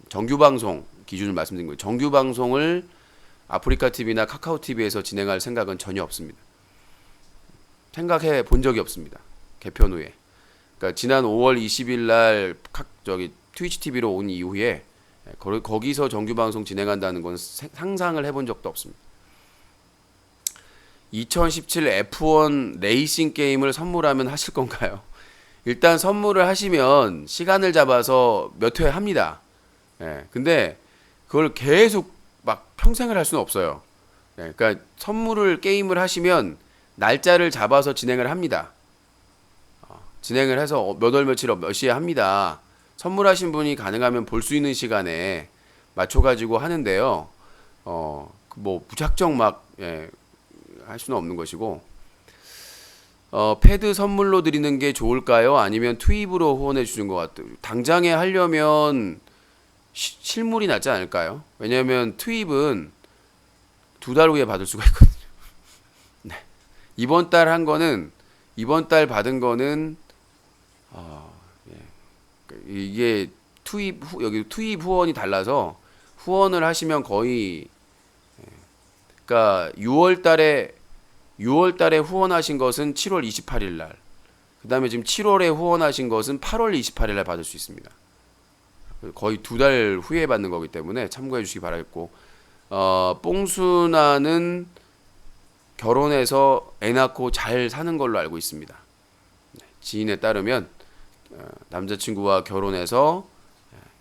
정규 방송 기준을 말씀드린 거예요. 정규 방송을 아프리카 TV나 카카오 TV에서 진행할 생각은 전혀 없습니다. 생각해 본 적이 없습니다. 개편 후에. 그러니까 지난 5월 20일 날 저기 트위치 TV로 온 이후에 거기서 정규 방송 진행한다는 건 상상을 해본 적도 없습니다. 2017 F1 레이싱 게임을 선물하면 하실 건가요? 일단 선물을 하시면 시간을 잡아서 몇 회 합니다. 근데 그걸 계속 막 평생을 할 수는 없어요. 그러니까 게임을 하시면 날짜를 잡아서 진행을 합니다. 진행을 해서 몇 월 며칠 몇 시에 합니다. 선물하신 분이 가능하면 볼 수 있는 시간에 맞춰가지고 하는데요. 뭐 무작정 막 할 수는 없는 것이고, 패드 선물로 드리는 게 좋을까요? 아니면 투입으로 후원해 주는 것 같아요. 당장에 하려면 실물이 낫지 않을까요? 왜냐하면 투입은 두 달 후에 받을 수가 있거든요. 네. 이번 달 받은 거는 이게 여기 투입 후원이 달라서 후원을 하시면 거의, 그러니까 6월 달에 후원하신 것은 7월 28일 날, 그다음에 지금 7월에 후원하신 것은 8월 28일 날 받을 수 있습니다. 거의 두 달 후에 받는 거기 때문에 참고해 주시기 바라겠고, 뽕순아는 결혼해서 애 낳고 잘 사는 걸로 알고 있습니다. 지인에 따르면 남자친구와 결혼해서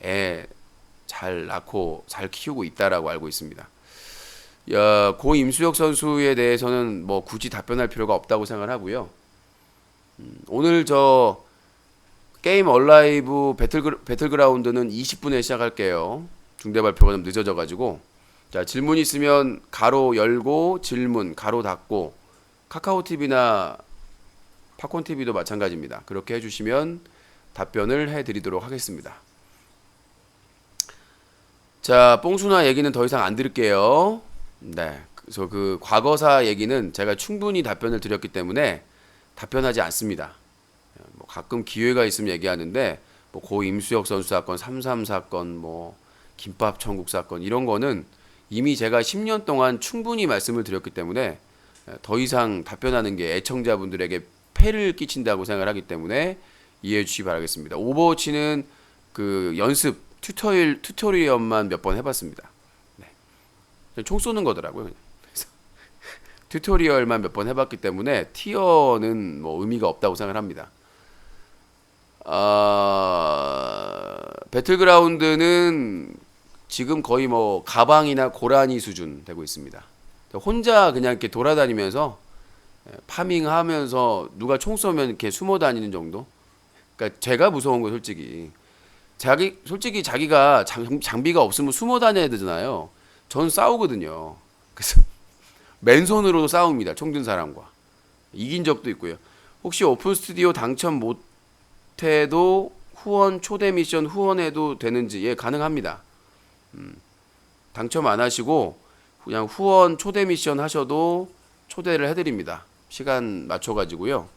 애 잘 낳고 잘 키우고 있다라고 알고 있습니다. 고 임수혁 선수에 대해서는 뭐 굳이 답변할 필요가 없다고 생각을 하고요. 오늘 저 게임 얼라이브 배틀그라운드는 20분에 시작할게요. 중대 발표가 좀 늦어져가지고. 자, 질문 있으면 가로 열고 질문 가로 닫고, 카카오 TV나 팝콘 TV도 마찬가지입니다. 그렇게 해주시면 답변을 해드리도록 하겠습니다. 자, 뽕순아 얘기는 더 이상 안 드릴게요. 네, 그래서 그 과거사 얘기는 제가 충분히 답변을 드렸기 때문에 답변하지 않습니다. 뭐 가끔 기회가 있으면 얘기하는데, 뭐 고 임수혁 선수 사건, 3.3 사건, 뭐 김밥 천국 사건, 이런 거는 이미 제가 10년 동안 충분히 말씀을 드렸기 때문에 더 이상 답변하는 게 애청자분들에게 폐를 끼친다고 생각을 하기 때문에 이해해 주시기 바라겠습니다. 오버워치는 그 연습 튜토리얼만 몇 번 해봤습니다. 네. 총 쏘는 거더라고요. 그래서 튜토리얼만 몇 번 해봤기 때문에 티어는 뭐 의미가 없다고 생각을 합니다. 배틀그라운드는 지금 거의 뭐 가방이나 고라니 수준 되고 있습니다. 혼자 그냥 이렇게 돌아다니면서 파밍하면서 누가 총 쏘면 이렇게 숨어 다니는 정도. 그러니까 제가 무서운 거 솔직히. 솔직히 자기가 장비가 없으면 숨어 다녀야 되잖아요. 전 싸우거든요. 그래서 맨손으로도 싸웁니다. 총 든 사람과. 이긴 적도 있고요. 혹시 오픈 스튜디오 당첨 못해도 후원 초대 미션 후원해도 되는지? 예, 가능합니다. 당첨 안 하시고 그냥 후원 초대 미션 하셔도 초대를 해드립니다. 시간 맞춰가지고요.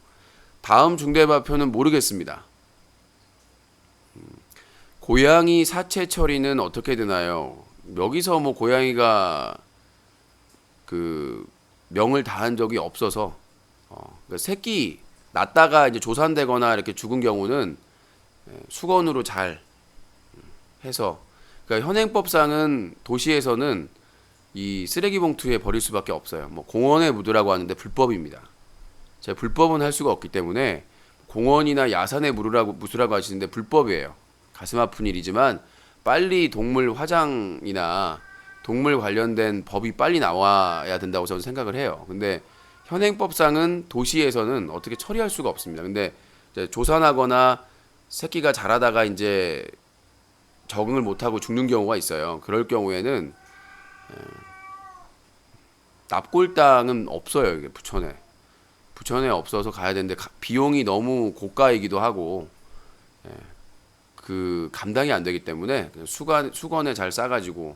다음 중대발표는 모르겠습니다. 고양이 사체 처리는 어떻게 되나요? 여기서 뭐 고양이가 그 명을 다한 적이 없어서 그러니까 새끼 낳다가 이제 조산되거나 이렇게 죽은 경우는 수건으로 잘 해서, 그러니까 현행법상은 도시에서는 이 쓰레기 봉투에 버릴 수밖에 없어요. 뭐 공원에 묻으라고 하는데 불법입니다. 제가 불법은 할 수가 없기 때문에 공원이나 야산에 묻으라고 하시는데 불법이에요. 가슴 아픈 일이지만 빨리 동물 화장이나 동물 관련된 법이 빨리 나와야 된다고 저는 생각을 해요. 근데 현행법상은 도시에서는 어떻게 처리할 수가 없습니다. 근데 이제 조산하거나 새끼가 자라다가 이제 적응을 못하고 죽는 경우가 있어요. 그럴 경우에는 납골당은 없어요. 이게 부천에 없어서 가야 되는데 비용이 너무 고가이기도 하고 그 감당이 안 되기 때문에 그냥 수건에 잘 싸가지고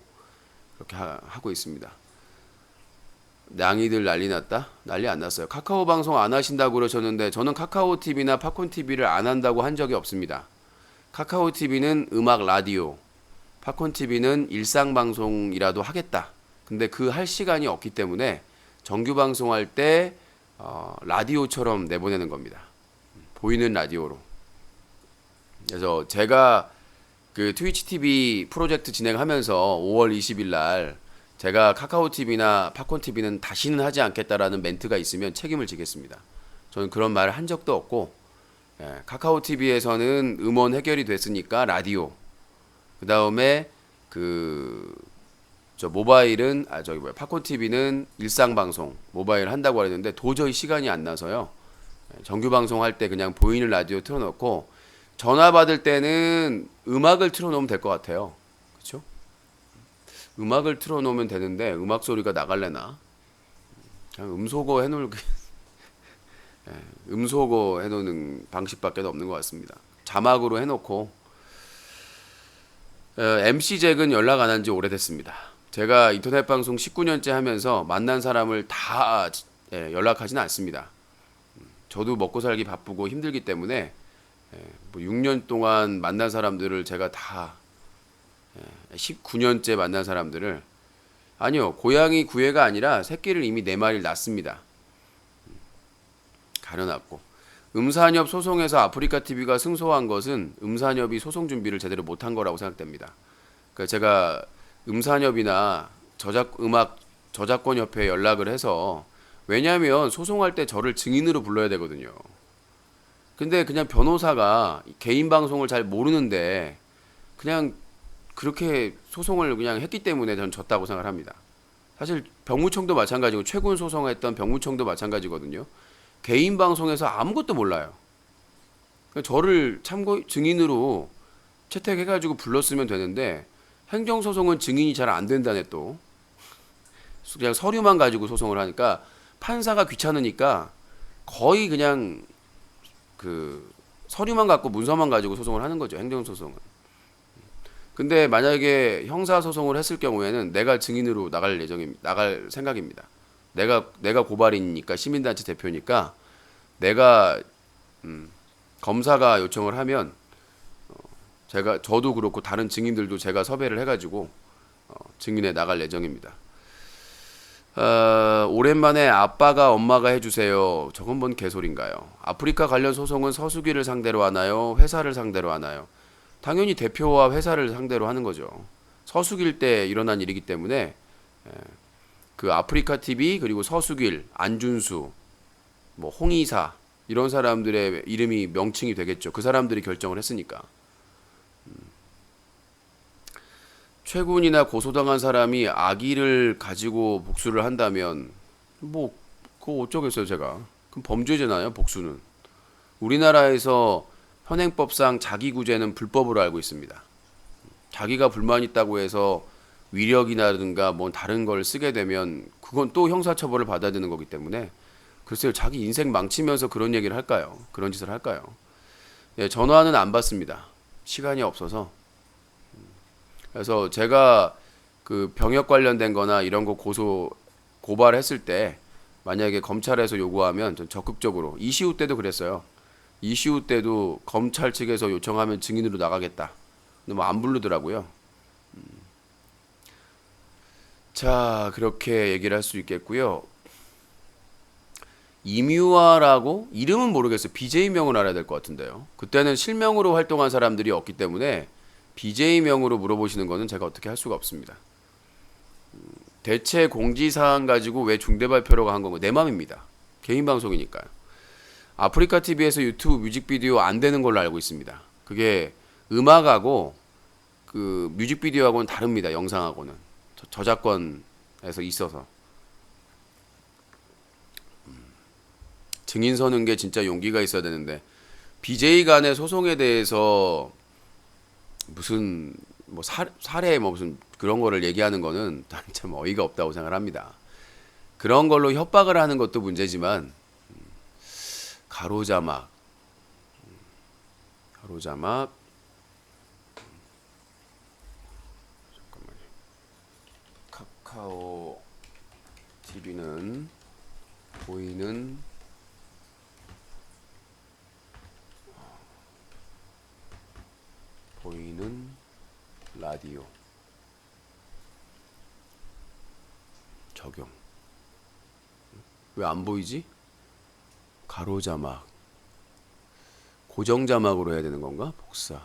그렇게 하고 있습니다. 냥이들 난리 났다? 난리 안 났어요. 카카오 방송 안 하신다고 그러셨는데 저는 카카오 TV나 팝콘 TV를 안 한다고 한 적이 없습니다. 카카오 TV는 음악 라디오, 팝콘 TV는 일상 방송이라도 하겠다. 근데 그 할 시간이 없기 때문에 정규 방송할 때 라디오처럼 내보내는 겁니다. 보이는 라디오로. 그래서 제가 그 트위치 TV 프로젝트 진행하면서 5월 20일 날 제가 카카오 TV나 팝콘 TV는 다시는 하지 않겠다라는 멘트가 있으면 책임을 지겠습니다. 저는 그런 말을 한 적도 없고, 카카오 TV에서는 음원 해결이 됐으니까 라디오. 그 다음에 모바일은 팝콘 TV는 일상 방송 모바일 한다고 하는데 도저히 시간이 안 나서요. 정규 방송 할 때 그냥 보이는 라디오 틀어놓고 전화 받을 때는 음악을 틀어놓으면 될 것 같아요. 그렇죠? 음악을 틀어놓으면 되는데 음악 소리가 나갈래나? 그냥 음소거 해놓는 방식밖에 없는 것 같습니다. 자막으로 해놓고 MC 잭은 연락 안 한 지 오래됐습니다. 제가 인터넷 방송 19년째 하면서 만난 사람을 다 연락하지는 않습니다. 저도 먹고 살기 바쁘고 힘들기 때문에 6년 동안 만난 사람들을 제가 다 19년째 만난 사람들을, 아니요, 고양이 구애가 아니라 새끼를 이미 4마리를 낳습니다. 가려놨고, 음산협 소송에서 아프리카 TV가 승소한 것은 음산협이 소송 준비를 제대로 못한 거라고 생각됩니다. 그러니까 제가 음산협이나 음악 저작권 협회에 연락을 해서, 왜냐하면 소송할 때 저를 증인으로 불러야 되거든요. 근데 그냥 변호사가 개인 방송을 잘 모르는데 그냥 그렇게 소송을 그냥 했기 때문에 저는 졌다고 생각을 합니다. 사실 병무청도 마찬가지고 최군 소송했던 병무청도 마찬가지거든요. 개인 방송에서 아무것도 몰라요. 저를 참고 증인으로 채택해가지고 불렀으면 되는데 행정소송은 증인이 잘 안 된다네. 또 그냥 서류만 가지고 소송을 하니까 판사가 귀찮으니까 거의 그냥 그 서류만 갖고 문서만 가지고 소송을 하는 거죠. 행정소송은. 근데 만약에 형사소송을 했을 경우에는 내가 증인으로 나갈 생각입니다. 내가 고발인이니까, 시민단체 대표니까 내가 검사가 요청을 하면 저도 그렇고 다른 증인들도 제가 섭외를 해가지고 증인에 나갈 예정입니다. 오랜만에 아빠가 엄마가 해주세요. 저건 뭔 개소리인가요? 아프리카 관련 소송은 서수기를 상대로 하나요? 회사를 상대로 하나요? 당연히 대표와 회사를 상대로 하는 거죠. 서수길 때 일어난 일이기 때문에 그 아프리카 TV 그리고 서수길, 안준수, 뭐 홍의사 이런 사람들의 이름이 명칭이 되겠죠. 그 사람들이 결정을 했으니까. 최군이나 고소당한 사람이 아기를 가지고 복수를 한다면 뭐 그거 어쩌겠어요 제가. 그럼 범죄잖아요 복수는. 우리나라에서 현행법상 자기구제는 불법으로 알고 있습니다. 자기가 불만 있다고 해서 위력이라든가 뭐 다른 걸 쓰게 되면 그건 또 형사처벌을 받아야 되는 거기 때문에 글쎄요, 자기 인생 망치면서 그런 얘기를 할까요? 그런 짓을 할까요? 네, 전화는 안 받습니다. 시간이 없어서. 그래서 제가 그 병역 관련된 거나 이런 거 고발했을 때 만약에 검찰에서 요구하면 전 적극적으로, 이시우 때도 그랬어요. 이슈 때도 검찰 측에서 요청하면 증인으로 나가겠다. 근데 뭐 안 부르더라고요. 자, 그렇게 얘기를 할 수 있겠고요. 이뮤아라고 이름은 모르겠어요. BJ명을 알아야 될 것 같은데요. 그때는 실명으로 활동한 사람들이 없기 때문에 BJ명으로 물어보시는 거는 제가 어떻게 할 수가 없습니다. 대체 공지사항 가지고 왜 중대 발표라고 한 건가? 내 맘입니다. 개인 방송이니까요. 아프리카 TV에서 유튜브 뮤직비디오 안 되는 걸로 알고 있습니다. 그게 음악하고 그 뮤직비디오하고는 다릅니다. 영상하고는 저작권에서 있어서 증인 서는 게 진짜 용기가 있어야 되는데 BJ 간의 소송에 대해서 무슨 뭐 사례 뭐 무슨 그런 거를 얘기하는 거는 참 어이가 없다고 생각합니다. 그런 걸로 협박을 하는 것도 문제지만 가로자막 잠깐만요. 카카오 TV는 보이는 라디오 적용. 왜 안 보이지? 가로자막 고정자막으로 해야 되는 건가? 복사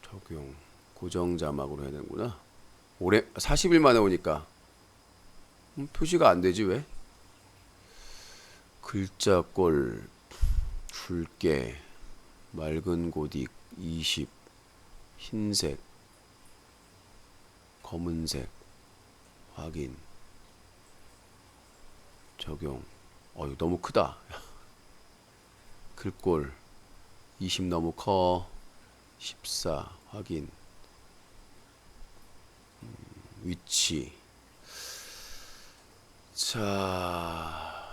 적용 고정자막으로 해야 되는구나. 올해 40일 만에 오니까 표시가 안 되지 왜? 글자꼴 굵게 맑은 고딕 20 흰색 검은색 확인 적용. 이거 너무 크다. 글꼴 20 너무 커. 14 확인. 위치. 자,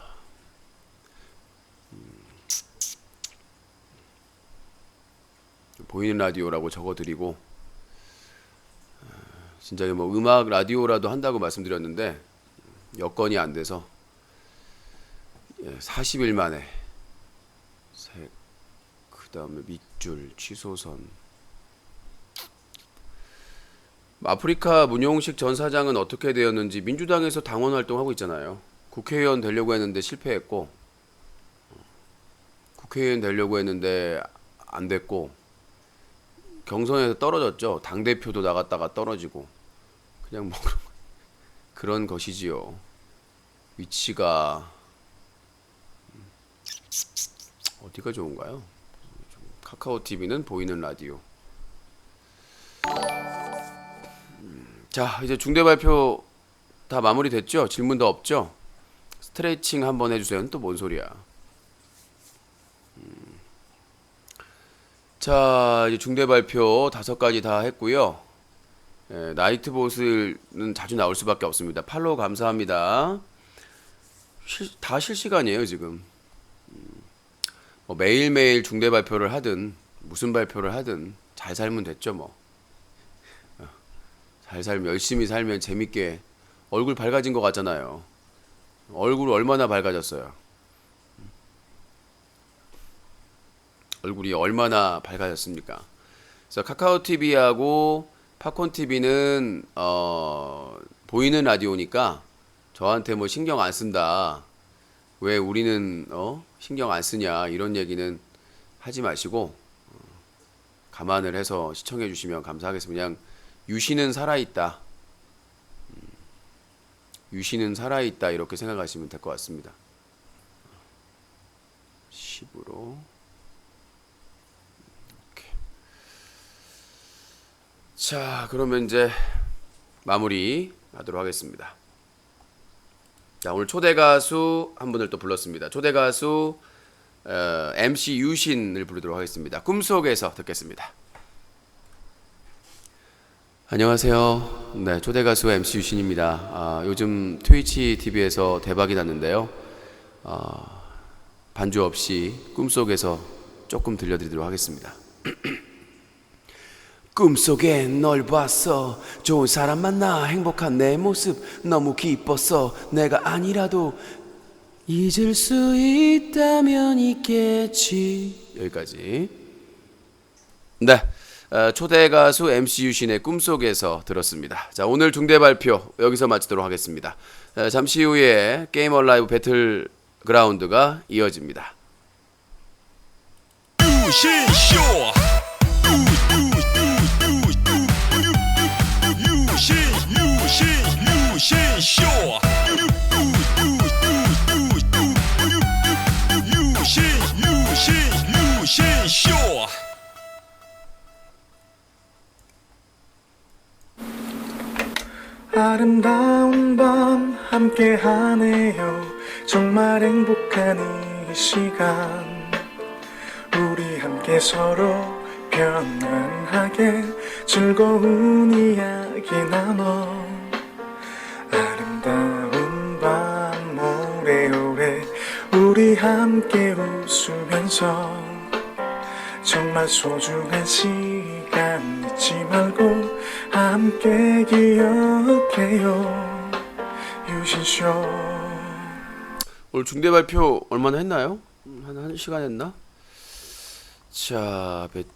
보이는 라디오라고 적어드리고, 진짜 뭐 음악 라디오라도 한다고 말씀드렸는데 여건이 안 돼서 40일 만에 색, 그 다음에 밑줄, 취소선. 아프리카 문용식 전 사장은 어떻게 되었는지 민주당에서 당원 활동하고 있잖아요. 국회의원 되려고 했는데 실패했고, 국회의원 되려고 했는데 안 됐고, 경선에서 떨어졌죠. 당대표도 나갔다가 떨어지고, 그냥 뭐 그런 것이지요. 위치가 어디가 좋은가요? 카카오 TV는 보이는 라디오. 자, 이제 중대 발표 다 마무리됐죠? 질문 더 없죠? 스트레칭 한번 해주세요. 또 뭔 소리야? 자, 이제 중대 발표 5가지 다 했고요. 나이트봇은 자주 나올 수밖에 없습니다. 팔로우 감사합니다. 다 실시간이에요 지금. 뭐 매일매일 중대 발표를 하든 무슨 발표를 하든 잘 살면 됐죠 뭐. 잘 살면 열심히 살면 재밌게. 얼굴 밝아진 것 같잖아요. 얼굴 얼마나 밝아졌어요. 얼굴이 얼마나 밝아졌습니까? 그래서 카카오 TV하고 팝콘 TV는 보이는 라디오니까 저한테 뭐 신경 안 쓴다. 왜 우리는 신경 안 쓰냐 이런 얘기는 하지 마시고 감안을 해서 시청해 주시면 감사하겠습니다. 그냥 유시는 살아있다. 유시는 살아있다 이렇게 생각하시면 될 것 같습니다. 10으로 이렇게. 자, 그러면 이제 마무리 하도록 하겠습니다. 자, 오늘 초대 가수 한 분을 또 불렀습니다. 초대 가수 MC 유신을 부르도록 하겠습니다. 꿈속에서 듣겠습니다. 안녕하세요. 네, 초대 가수 MC 유신입니다. 요즘 트위치 TV에서 대박이 났는데요. 반주 없이 꿈속에서 조금 들려드리도록 하겠습니다. 꿈속에 널 봤어. 좋은 사람 만나 행복한 내 모습 너무 기뻤어. 내가 아니라도 잊을 수 있다면 있겠지. 여기까지. 네, 초대 가수 MC 유신의 꿈속에서 들었습니다. 자, 오늘 중대 발표 여기서 마치도록 하겠습니다. 잠시 후에 게임 얼라이브 배틀 그라운드가 이어집니다. 아름다운 밤 함께 하네요. 정말 행복한 이 시간 우리 함께 서로 편안하게 즐거운 이야기 나눠 아름다운 밤 오래오래 우리 함께 웃으면서 정말 소중한 시간 잊지 말고 함께 기억해요. 유신쇼. 오늘 중대 발표 얼마나 했나요? 한 1시간 했나? 자, 배틀